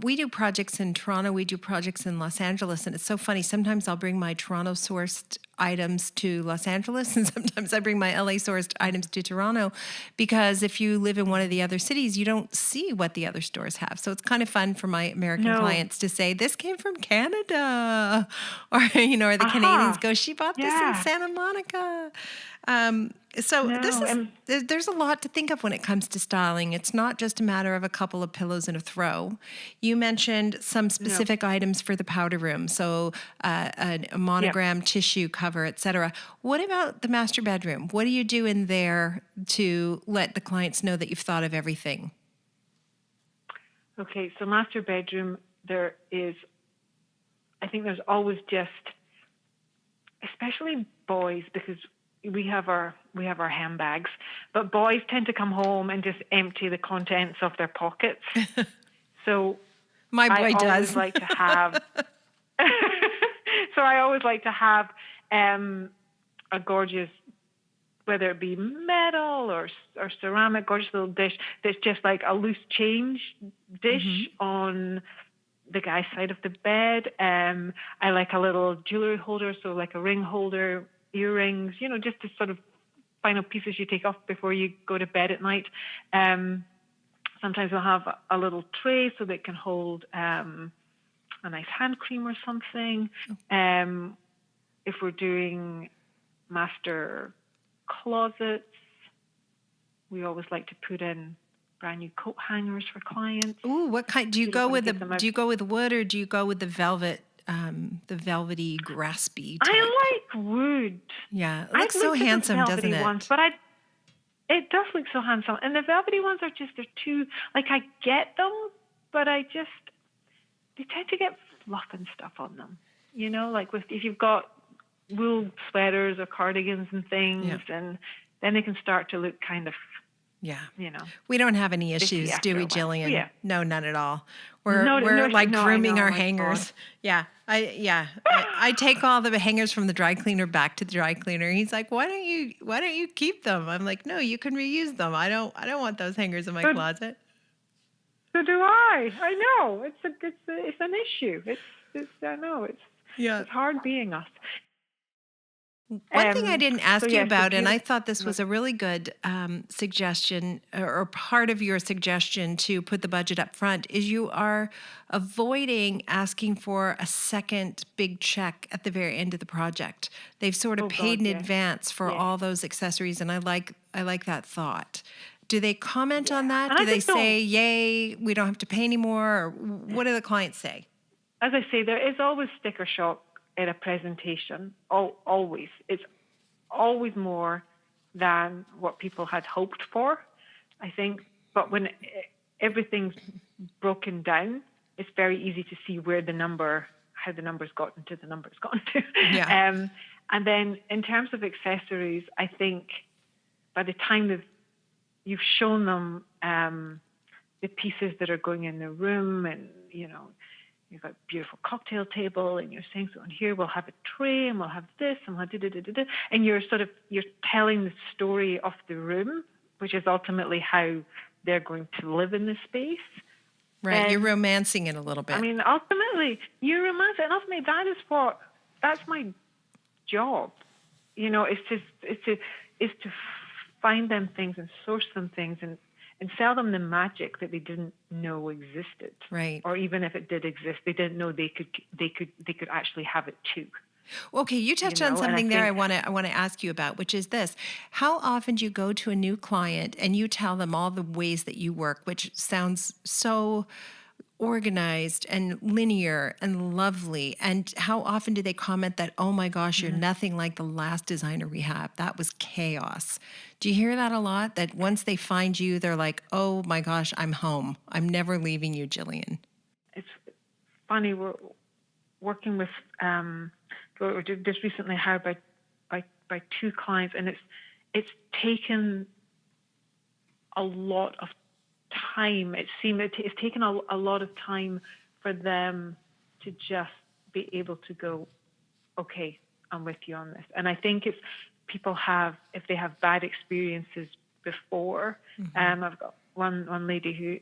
Speaker 1: We do projects in Toronto, we do projects in Los Angeles, and it's so funny. Sometimes I'll bring my Toronto sourced items to Los Angeles, and sometimes I bring my LA sourced items to Toronto, because if you live in one of the other cities, you don't see what the other stores have. So it's kind of fun for my American
Speaker 2: no,
Speaker 1: clients to say, "This came from Canada," or or the Canadians
Speaker 2: aha,
Speaker 1: go, "She bought this in
Speaker 2: yeah,
Speaker 1: Santa Monica." So this
Speaker 2: no,
Speaker 1: is
Speaker 2: and
Speaker 1: there's a lot to think of when it comes to styling. It's not just a matter of a couple of pillows and a throw. You mentioned some
Speaker 2: no,
Speaker 1: specific items for the powder room, so a
Speaker 2: yeah.
Speaker 1: monogram tissue cover, etc. What about the master bedroom? What do you do in there to let the clients know that you've thought of everything?
Speaker 2: Okay, so master bedroom, I think there's always just, especially boys, because we have our handbags, but boys tend to come home and just empty the contents of their pockets. So
Speaker 1: My
Speaker 2: I
Speaker 1: boy
Speaker 2: always
Speaker 1: does.
Speaker 2: like to have, so I always like to have a gorgeous, whether it be metal or ceramic, gorgeous little dish that's just like a loose change dish on the guy's side of the bed. I like a little jewelry holder, so like a ring holder, earrings, just the sort of final pieces you take off before you go to bed at night. Sometimes we'll have a little tray so that it can hold a nice hand cream or something. If we're doing master closets, we always like to put in brand new coat hangers for clients.
Speaker 1: Ooh, what kind do you
Speaker 2: We don't
Speaker 1: go
Speaker 2: want
Speaker 1: with?
Speaker 2: to give them
Speaker 1: Do you go with wood, or do you go with the velvet, the velvety, graspy type?
Speaker 2: I like wood.
Speaker 1: Yeah, it
Speaker 2: I've
Speaker 1: looks so
Speaker 2: looked at the
Speaker 1: handsome, doesn't
Speaker 2: velvety
Speaker 1: it?
Speaker 2: ones, but it does look so handsome. And the velvety ones they're too, like, I get them, but they tend to get fluff and stuff on them. Like if you've got wool sweaters or cardigans and things, and then they can start to look kind of,
Speaker 1: Yeah.
Speaker 2: you know,
Speaker 1: We don't have any
Speaker 2: sticky
Speaker 1: issues,
Speaker 2: after
Speaker 1: do
Speaker 2: a
Speaker 1: we,
Speaker 2: while.
Speaker 1: Jillian?
Speaker 2: Yeah.
Speaker 1: No, none at all.
Speaker 2: No,
Speaker 1: We're like
Speaker 2: no, I
Speaker 1: grooming
Speaker 2: know,
Speaker 1: our
Speaker 2: my God.
Speaker 1: hangers. Yeah. I take all the hangers from the dry cleaner back to the dry cleaner. He's like, "Why don't you keep them?" I'm like, "No, you can reuse them. I don't want those hangers in my closet."
Speaker 2: So do I. I know. It's an issue. I know. It's hard being us.
Speaker 1: One thing I didn't ask you about, and I thought this
Speaker 2: Yeah.
Speaker 1: was a really good suggestion, or part of your suggestion to put the budget up front, is you are avoiding asking for a second big check at the very end of the project. They've sort of
Speaker 2: Oh,
Speaker 1: paid
Speaker 2: God,
Speaker 1: in
Speaker 2: yes.
Speaker 1: advance for
Speaker 2: Yes.
Speaker 1: all those accessories, and I like that thought. Do they comment on that?
Speaker 2: And
Speaker 1: Do
Speaker 2: I
Speaker 1: they
Speaker 2: just don't-
Speaker 1: say, "Yay, we don't have to pay anymore"? Or what do the clients say?
Speaker 2: As I say, there is always sticker shock at a presentation. Always. It's always more than what people had hoped for, I think. But when everything's broken down, it's very easy to see how the number's gotten to the number it's gotten to.
Speaker 1: Yeah.
Speaker 2: And then in terms of accessories, I think by the time you've shown them the pieces that are going in the room, and you've got a beautiful cocktail table, and you're saying, so in here we'll have a tray, and we'll have this, and we'll have da-da-da-da-da. And you're telling the story of the room, which is ultimately how they're going to live in the space.
Speaker 1: Right,
Speaker 2: And,
Speaker 1: you're romancing it a little bit.
Speaker 2: I mean, ultimately, you're romancing, and ultimately that's my job. It's to find them things and source them things and sell them the magic that they didn't know existed.
Speaker 1: Right.
Speaker 2: Or even if it did exist, they didn't know they could actually have it too.
Speaker 1: Okay, you touched on something there I want to ask you about, which is this. How often do you go to a new client and you tell them all the ways that you work, which sounds so organized and linear and lovely, and how often do they comment that, "Oh my gosh, you're nothing like the last designer we have. That was chaos"? Do you hear that a lot? That once they find you, they're like, "Oh my gosh, I'm home. I'm never leaving you, Gillian."
Speaker 2: It's funny, we're working with we just recently hired by two clients, and it's taken a lot of time. It seemed it's taken a lot of time for them to just be able to go, okay, I'm with you on this. And I think if they have bad experiences before, I've got one lady who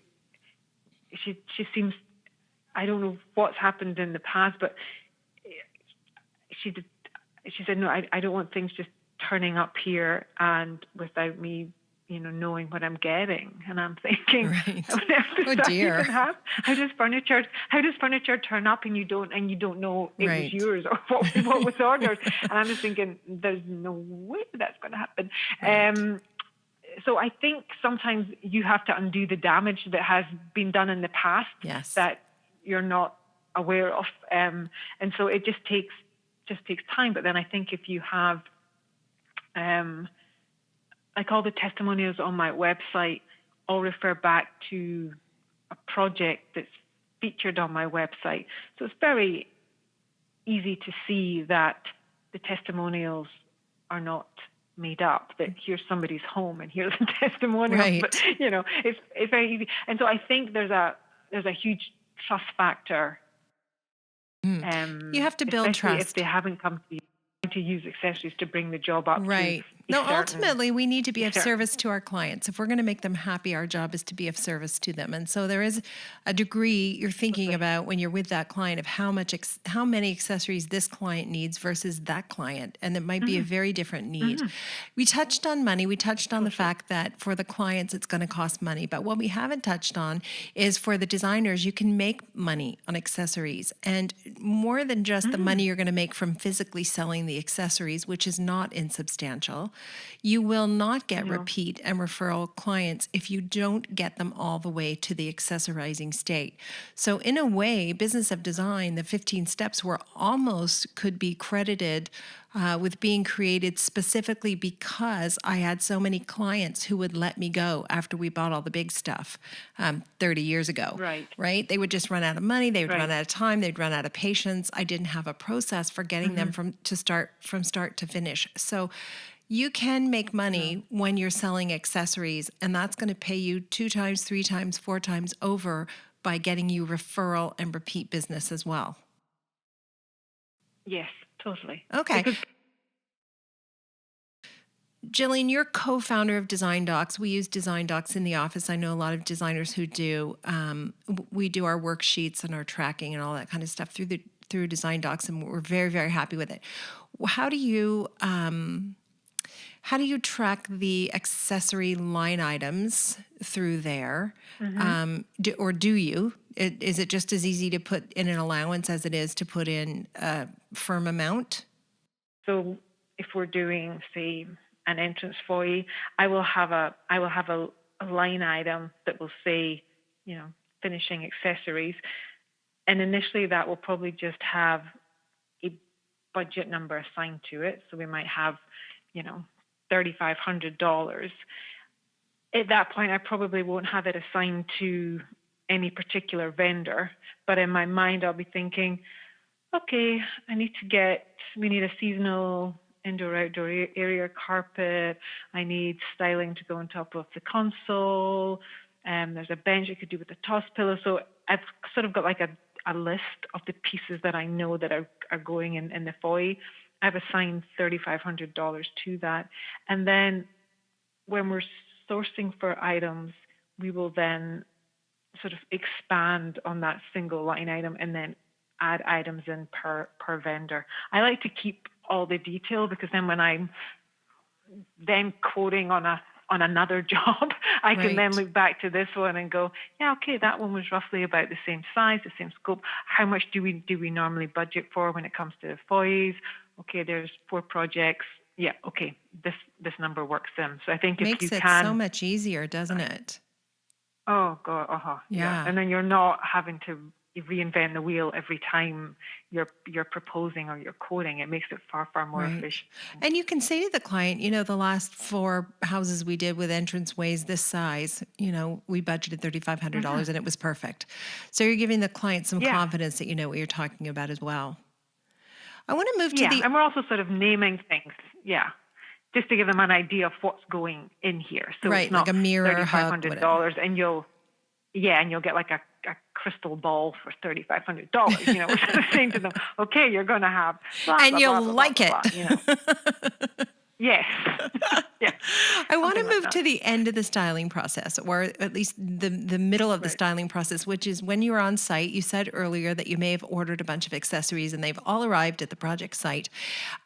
Speaker 2: she seems, I don't know what's happened in the past, but she said, no, I don't want things just turning up here and without me, knowing what I'm getting. And I'm thinking,
Speaker 1: right.
Speaker 2: oh dear. How does furniture turn up and you don't know it
Speaker 1: right.
Speaker 2: was yours or what was ordered? And I'm just thinking, there's no way that's going to happen.
Speaker 1: Right.
Speaker 2: So I think sometimes you have to undo the damage that has been done in the past that you're not aware of. And so it just takes time. But then I think if you have, like all the testimonials on my website all refer back to a project that's featured on my website. So it's very easy to see that the testimonials are not made up, that here's somebody's home and here's a testimonial.
Speaker 1: Right.
Speaker 2: But, it's very easy. And so I think there's a huge trust factor.
Speaker 1: You have to build trust.
Speaker 2: If they haven't come to you to use accessories to bring the job up.
Speaker 1: Right. No, ultimately, we need to be of service to our clients. If we're going to make them happy, our job is to be of service to them. And so there is a degree you're thinking about when you're with that client of how many accessories this client needs versus that client. And it might be a very different need. We touched on money. We touched on the fact that for the clients, it's going to cost money. But what we haven't touched on is for the designers, you can make money on accessories. And more than just the money you're going to make from physically selling the accessories, which is not insubstantial. You will not get repeat and referral clients if you don't get them all the way to the accessorizing state. So in a way, Business of Design, the 15 steps were almost could be credited with being created specifically because I had so many clients who would let me go after we bought all the big stuff 30 years ago. Right? They would just run out of money. They would run out of time. They'd run out of patience. I didn't have a process for getting them from start to finish. So you can make money when you're selling accessories, and that's going to pay you 2 times, 3 times, 4 times over by getting you referral and repeat business as well.
Speaker 2: Yes, totally.
Speaker 1: Okay. Gillian, you're co-founder of Design Docs. We use Design Docs in the office. I know a lot of designers who do. We do our worksheets and our tracking and all that kind of stuff through Design Docs, and we're very, very happy with it. How do you track the accessory line items through there? Or do you? Is it just as easy to put in an allowance as it is to put in a firm amount?
Speaker 2: So if we're doing, say, an entrance foyer, I will have a line item that will say, finishing accessories. And initially that will probably just have a budget number assigned to it. So we might have, $3,500. At that point, I probably won't have it assigned to any particular vendor. But in my mind, I'll be thinking, okay, we need a seasonal indoor-outdoor area carpet. I need styling to go on top of the console. There's a bench I could do with a toss pillow. So I've sort of got like a list of the pieces that I know that are going in the foyer. I've assigned $3,500 to that. And then when we're sourcing for items, we will then sort of expand on that single line item and then add items in per vendor. I like to keep all the detail because then when I'm then quoting on another job, I can then look back to this one and go, yeah, okay, that one was roughly about the same size, the same scope. How much do we normally budget for when it comes to foyers? Okay, there's 4 projects. Yeah, okay, this number works in. So I think if
Speaker 1: makes
Speaker 2: you
Speaker 1: it
Speaker 2: can,
Speaker 1: so much easier, doesn't it?
Speaker 2: Oh God, yeah. And then you're not having to reinvent the wheel every time you're proposing or you're quoting. It makes it far more efficient.
Speaker 1: And you can say to the client, the last 4 houses we did with entranceways this size, we budgeted $3,500 and it was perfect. So you're giving the client some confidence that you know what you're talking about as well. I want to move to
Speaker 2: and we're also sort of naming things, just to give them an idea of what's going in here. So it's not
Speaker 1: like a mirror,
Speaker 2: $3,500, and you'll get like a a crystal ball for $3,500. You know, we're sort of saying to them, okay, you're going to have blah,
Speaker 1: and
Speaker 2: blah,
Speaker 1: you'll
Speaker 2: blah, blah,
Speaker 1: like
Speaker 2: blah,
Speaker 1: it.
Speaker 2: blah, you know. Yes. Yeah.
Speaker 1: I want to
Speaker 2: Something like
Speaker 1: move
Speaker 2: that.
Speaker 1: to the end of the styling process, or at least the middle of the styling process, which is when you're on site. You said earlier that you may have ordered a bunch of accessories and they've all arrived at the project site.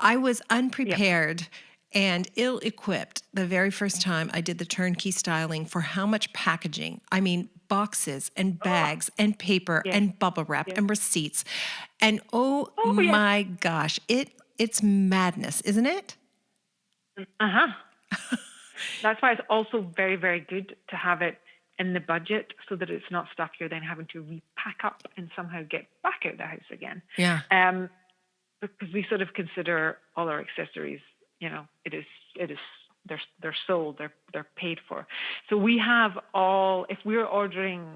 Speaker 1: I was unprepared and ill-equipped the very first time I did the turnkey styling for how much packaging. I mean, boxes and bags and paper and bubble wrap and receipts. And my gosh, it's madness, isn't it?
Speaker 2: That's why it's also very, very good to have it in the budget so that it's not stuff you're then having to repack up and somehow get back out the house again.
Speaker 1: Yeah.
Speaker 2: Because we sort of consider all our accessories, you know, they're sold, they're paid for. So we have if we're ordering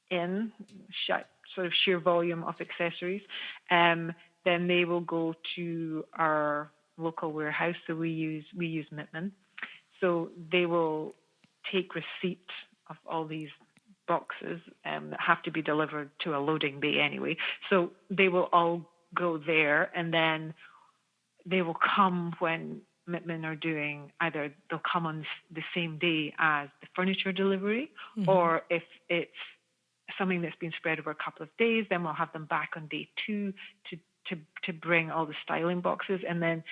Speaker 2: in sort of sheer volume of accessories, then they will go to our local warehouse. So we use Mitman. So they will take receipt of all these boxes that have to be delivered to a loading bay anyway. So they will all go there, and then they will come when Mitman are doing, either they'll come on the same day as the furniture delivery, or if it's something that's been spread over a couple of days, then we'll have them back on day 2 to bring all the styling boxes, and then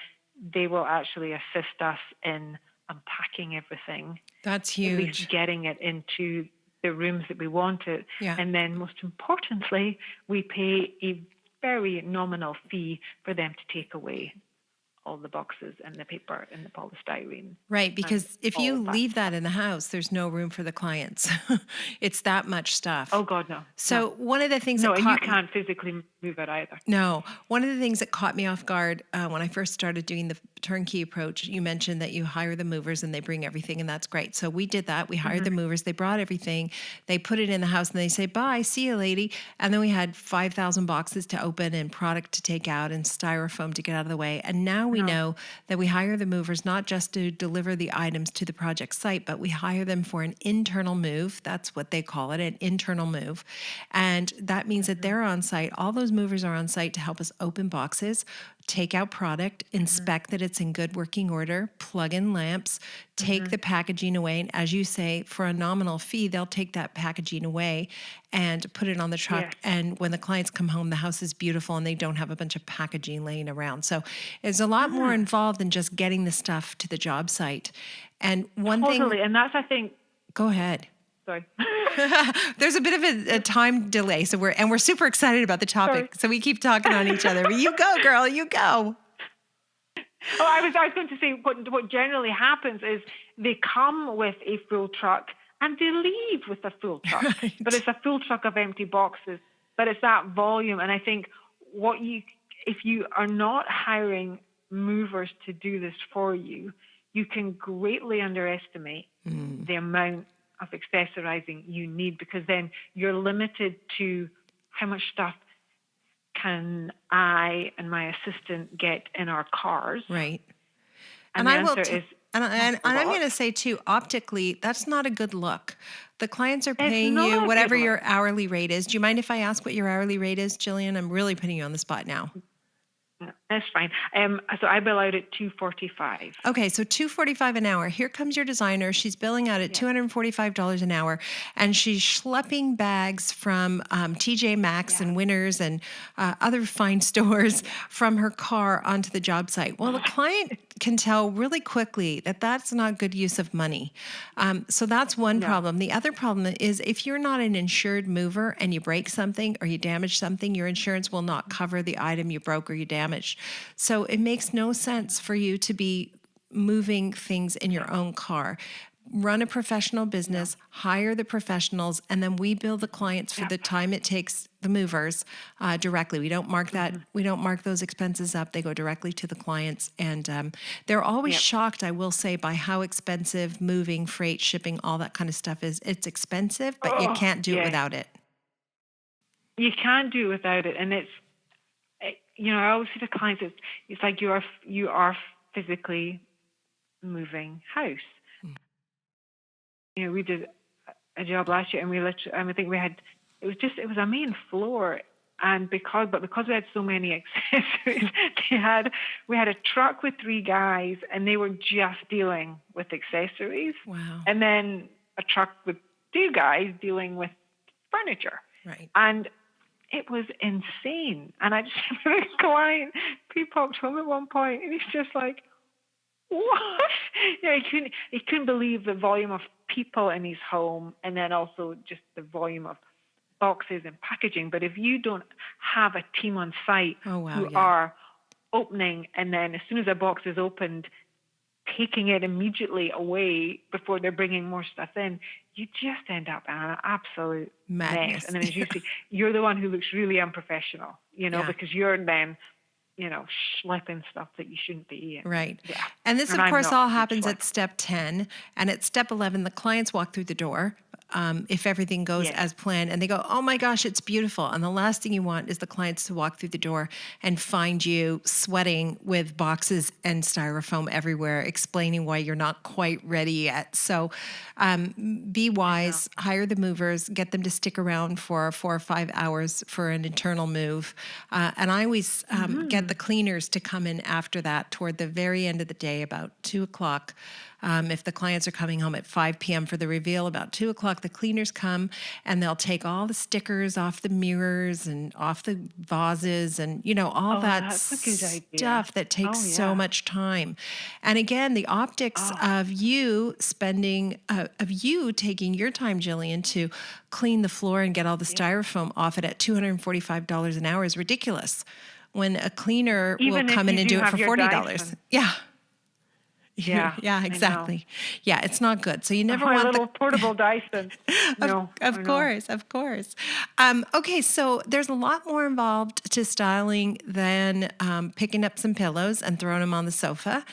Speaker 2: they will actually assist us in unpacking everything.
Speaker 1: That's huge.
Speaker 2: At least getting it into the rooms that we want it.
Speaker 1: Yeah.
Speaker 2: And then most importantly, we pay a very nominal fee for them to take away all the boxes and the paper and the polystyrene.
Speaker 1: Right, because if you leave that in the house, there's no room for the clients. It's that much stuff.
Speaker 2: Oh, God, no.
Speaker 1: So one of the things
Speaker 2: and you can't physically move it either.
Speaker 1: No. One of the things that caught me off guard when I first started doing the turnkey approach, you mentioned that you hire the movers and they bring everything, and that's great. So we did that. We hired the movers. They brought everything. They put it in the house and they say, bye, see you, lady. And then we had 5,000 boxes to open and product to take out and styrofoam to get out of the way. And now we know that we hire the movers not just to deliver the items to the project site, but we hire them for an internal move. That's what they call it, an internal move. And that means that they're on site. All those movers are on site to help us open boxes, take out product, inspect that it's in good working order, plug in lamps, take the packaging away. And as you say, for a nominal fee, they'll take that packaging away and put it on the truck.
Speaker 2: Yes.
Speaker 1: And when the clients come home, the house is beautiful and they don't have a bunch of packaging laying around. So there's a lot more involved than just getting the stuff to the job site. And one thing...
Speaker 2: Totally, and that's, I think...
Speaker 1: Go ahead.
Speaker 2: Sorry.
Speaker 1: There's a bit of a time delay, so we're super excited about the topic. So we keep talking on each other. But you go, girl, you go.
Speaker 2: Oh, I was going to say what generally happens is they come with a full truck and they leave with a full truck.
Speaker 1: Right.
Speaker 2: But it's a full truck of empty boxes. But it's that volume, and I think if you are not hiring movers to do this for you, you can greatly underestimate the amount of accessorizing you need, because then you're limited to how much stuff can I and my assistant get in our cars.
Speaker 1: Right.
Speaker 2: And the answer is...
Speaker 1: And I'm going to say, too, optically, that's not a good look. The clients are paying you whatever your hourly rate is. Do you mind if I ask what your hourly rate is, Gillian? I'm really putting you on the spot now.
Speaker 2: That's fine. So I bill out at $245.
Speaker 1: Okay, so $245 an hour. Here comes your designer. She's billing out at $245 an hour, and she's schlepping bags from TJ Maxx and Winners and other fine stores from her car onto the job site. Well, the client can tell really quickly that that's not good use of money. So that's one problem. The other problem is if you're not an insured mover and you break something or you damage something, your insurance will not cover the item you broke or you damaged. So it makes no sense for you to be moving things in your own car. Run a professional business, hire the professionals, and then we bill the clients for the time it takes the movers directly. We don't mark that. We don't mark those expenses up. They go directly to the clients, and they're always shocked, I will say, by how expensive moving, freight, shipping, all that kind of stuff is. It's expensive, but you can't do it without it.
Speaker 2: You can't do it without it, and it's, I always say to clients, it's like you are physically moving house. We did a job last year, and I think we had it was a main floor. And because we had so many accessories, we had a truck with 3 guys, and they were just dealing with accessories.
Speaker 1: Wow.
Speaker 2: And then a truck with 2 guys dealing with furniture.
Speaker 1: Right.
Speaker 2: And it was insane. And I just remember a client, he popped home at one point, and he's just like, what? He couldn't believe the volume of people in his home, and then also just the volume of boxes and packaging. But if you don't have a team on site who are opening, and then as soon as a box is opened, taking it immediately away before they're bringing more stuff in, you just end up in an absolute mess. And then as you see, you're the one who looks really unprofessional, because you're then, schlepping stuff that you shouldn't be.
Speaker 1: Right.
Speaker 2: Yeah.
Speaker 1: And this, of course, all happens at step 10. And at step 11, the clients walk through the door. If everything goes as planned, and they go, oh my gosh, it's beautiful. And the last thing you want is the clients to walk through the door and find you sweating with boxes and styrofoam everywhere, explaining why you're not quite ready yet. So be wise, hire the movers, get them to stick around for 4 or 5 hours for an internal move. And I always get the cleaners to come in after that toward the very end of the day, about 2 o'clock. If the clients are coming home at 5 p.m. for the reveal, about 2 o'clock, the cleaners come and they'll take all the stickers off the mirrors and off the vases and, all that stuff that takes so much time. And again, the optics of you taking your time, Gillian, to clean the floor and get all the styrofoam off it at $245 an hour is ridiculous. When a cleaner will come in and do it for $40. Yeah. Yeah, exactly. Yeah, it's not good. So you never want
Speaker 2: a little portable Dyson.
Speaker 1: Of course. Okay, so there's a lot more involved to styling than picking up some pillows and throwing them on the sofa.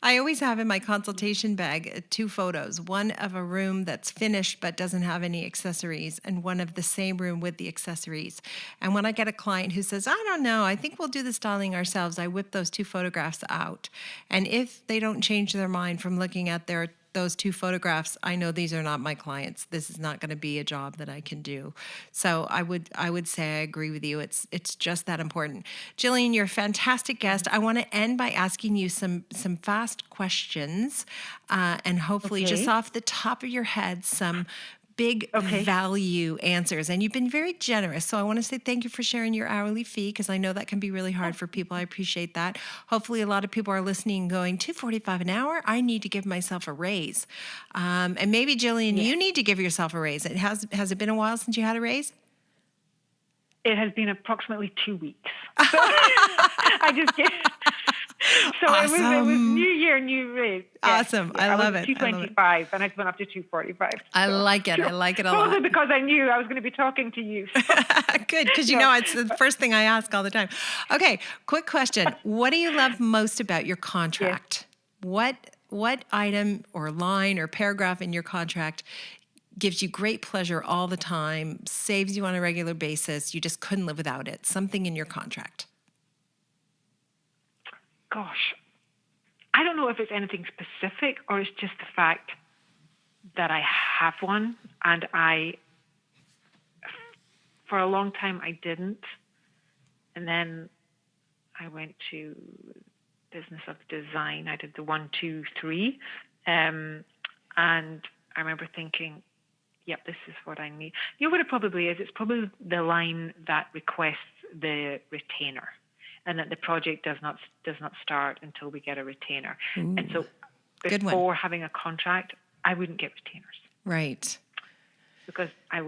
Speaker 1: I always have in my consultation bag 2 photos, one of a room that's finished but doesn't have any accessories, and one of the same room with the accessories. And when I get a client who says, I don't know, I think we'll do the styling ourselves, I whip those 2 photographs out. And if they don't change their mind from looking at those 2 photographs, I know these are not my clients. This is not going to be a job that I can do. So I would say I agree with you. It's just that important. Gillian, you're a fantastic guest. I want to end by asking you some fast questions, and hopefully just off the top of your head, some big value answers. And you've been very generous. So I want to say thank you for sharing your hourly fee, because I know that can be really hard for people. I appreciate that. Hopefully a lot of people are listening going, $245 an hour? I need to give myself a raise. And maybe, Gillian, you need to give yourself a raise. Has it been a while since you had a raise?
Speaker 2: It has been approximately 2 weeks. So I just get... So
Speaker 1: awesome.
Speaker 2: it was New Year, new raise. Yes.
Speaker 1: Awesome. I love it.
Speaker 2: 225, and I went up to 245.
Speaker 1: I like it. I like it a
Speaker 2: lot.
Speaker 1: Probably
Speaker 2: because I knew I was going to be talking to you.
Speaker 1: Good, because it's the first thing I ask all the time. Okay, quick question. What do you love most about your contract? Yes. What item or line or paragraph in your contract gives you great pleasure all the time, saves you on a regular basis, you just couldn't live without it? Something in your contract.
Speaker 2: Gosh, I don't know if it's anything specific or it's just the fact that I have one, and for a long time I didn't. And then I went to business of design. I did the 1, 2, 3. And I remember thinking, yep, this is what I need. You know what it probably is? It's probably the line that requests the retainer, and that the project does not start until we get a retainer. Ooh, and so before having a contract, I wouldn't get retainers.
Speaker 1: Right.
Speaker 2: Because I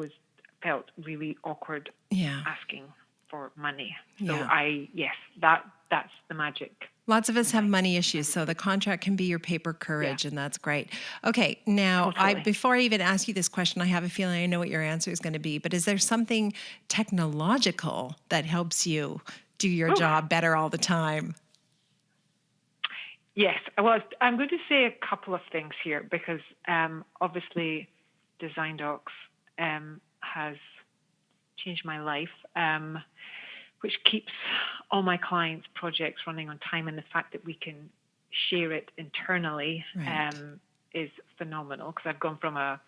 Speaker 2: felt really awkward asking for money. So that's the magic.
Speaker 1: Lots of us have money issues, so the contract can be your paper courage, and that's great. Okay, now, before I even ask you this question, I have a feeling I know what your answer is going to be, but is there something technological that helps you do your job better all the time?
Speaker 2: Yes. Well, I'm going to say a couple of things here, because obviously Design Docs has changed my life, which keeps all my clients' projects running on time, and the fact that we can share it internally is phenomenal, because I've gone from a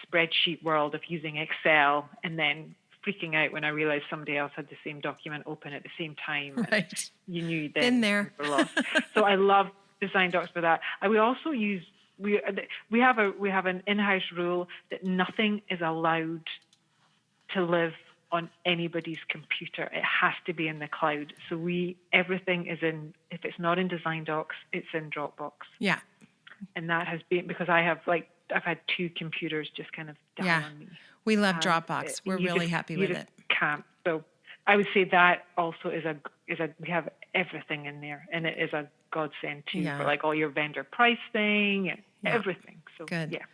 Speaker 2: spreadsheet world of using Excel and then freaking out when I realized somebody else had the same document open at the same time.
Speaker 1: Right.
Speaker 2: You knew then
Speaker 1: Been there.
Speaker 2: you were lost. So I love design docs for that. And we also use we have an in-house rule that nothing is allowed to live on anybody's computer. It has to be in the cloud. So everything is in. If it's not in design docs, it's in Dropbox.
Speaker 1: Yeah.
Speaker 2: And that has been because I've had 2 computers just kind of down on me.
Speaker 1: We love Dropbox. We're really happy with it.
Speaker 2: Can't. So I would say that also is a we have everything in there, and it is a godsend too for like all your vendor pricing and everything. So
Speaker 1: good.
Speaker 2: Yeah.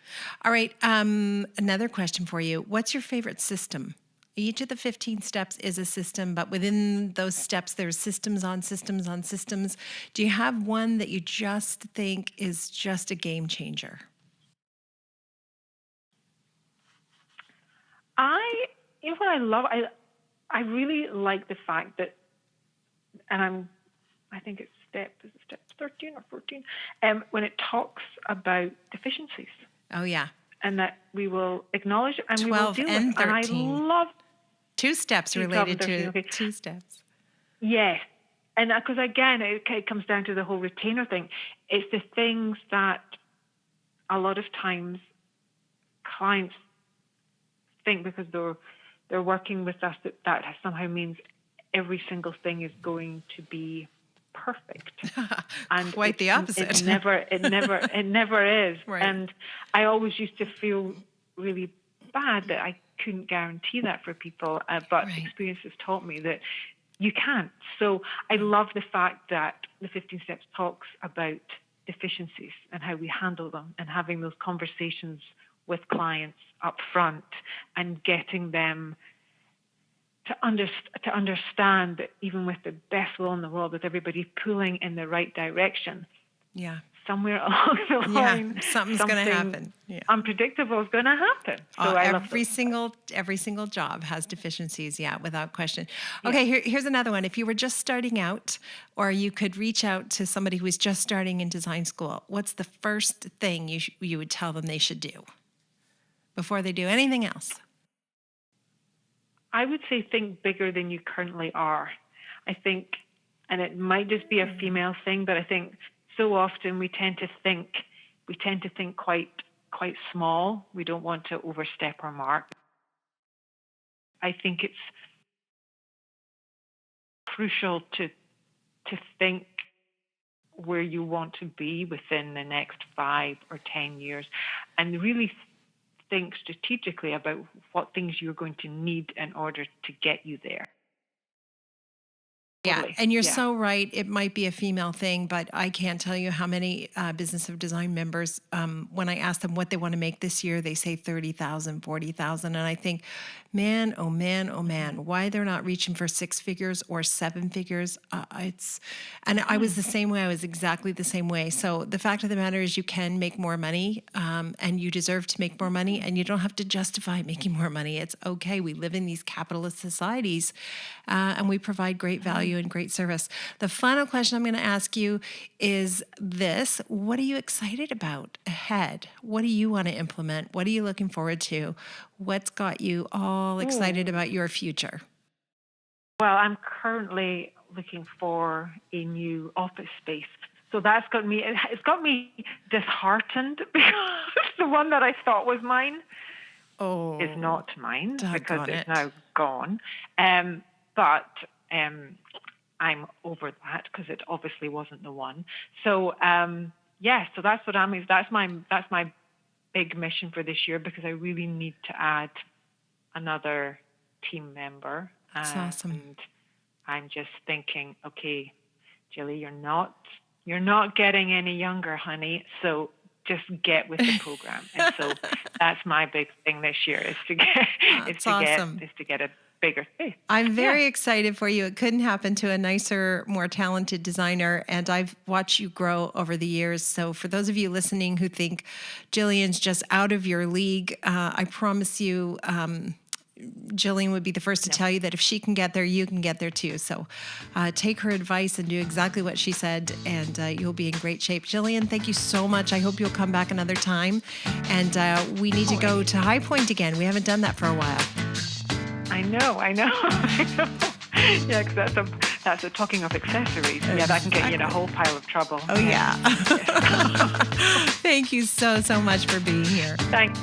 Speaker 1: All right. Another question for you. What's your favorite system? Each of the 15 steps is a system, but within those steps, there's systems on systems on systems. Do you have one that you just think is just a game changer?
Speaker 2: What I love, I really like the fact that, and I think it's step 13 or 14, when it talks about deficiencies.
Speaker 1: Oh yeah.
Speaker 2: And that we will acknowledge and we will
Speaker 1: 12
Speaker 2: deal
Speaker 1: and
Speaker 2: with.
Speaker 1: 13.
Speaker 2: And I love
Speaker 1: 2 steps related to
Speaker 2: 13,
Speaker 1: 2 steps.
Speaker 2: Yes. And because again, it comes down to the whole retainer thing. It's the things that a lot of times clients think because they're working with us that somehow means every single thing is going to be perfect. And
Speaker 1: quite the opposite.
Speaker 2: It never is.
Speaker 1: Right.
Speaker 2: And I always used to feel really bad that I couldn't guarantee that for people, but experience has taught me that you can't. So I love the fact that the 15 Steps talks about deficiencies and how we handle them and having those conversations with clients up front and getting them to understand that even with the best will in the world, with everybody pulling in the right direction, somewhere along the line,
Speaker 1: something's going to happen. Yeah.
Speaker 2: Unpredictable is going to happen. So
Speaker 1: every single job has deficiencies, without question. Okay, here's another one. If you were just starting out, or you could reach out to somebody who is just starting in design school, what's the first thing you would tell them they should do before they do anything else?
Speaker 2: I would say think bigger than you currently are. I think, and it might just be a female thing, but I think so often we tend to think quite small. We don't want to overstep our mark. I think it's crucial to think where you want to be within the next 5 or 10 years, and really think strategically about what things you're going to need in order to get you there.
Speaker 1: Yeah, and you're so right. It might be a female thing, but I can't tell you how many Business of Design members, when I ask them what they want to make this year, they say 30,000, 40,000. And I think, man, oh man, why they're not reaching for 6 figures or 7 figures. And I was the same way. I was exactly the same way. So the fact of the matter is you can make more money, and you deserve to make more money, and you don't have to justify making more money. It's okay. We live in these capitalist societies, and we provide great value and great service. The final question I'm going to ask you is this: what are you excited about ahead? What do you want to implement? What are you looking forward to? What's got you all excited about your future?
Speaker 2: Well, I'm currently looking for a new office space. So it's got me disheartened because the one that I thought was mine is not mine because it's now gone. But I'm over that because it obviously wasn't the one. So so that's what that's my big mission for this year, because I really need to add another team member.
Speaker 1: That's awesome.
Speaker 2: And I'm just thinking, okay, Gilly, you're not getting any younger, honey. So just get with the program. And so that's my big thing this year is to get a bigger space.
Speaker 1: I'm very excited for you. It couldn't happen to a nicer, more talented designer, and I've watched you grow over the years. So for those of you listening who think Gillian's just out of your league, I promise you, Gillian would be the first to tell you that if she can get there, you can get there too. So take her advice and do exactly what she said, and you'll be in great shape. Gillian, thank you so much. I hope you'll come back another time. And we need to go to High Point again. We haven't done that for a while.
Speaker 2: I know. Yeah, because that's a talking of accessories. Yeah, that can get you in a whole pile of trouble.
Speaker 1: Oh, yeah. Thank you so much for being here.
Speaker 2: Thanks.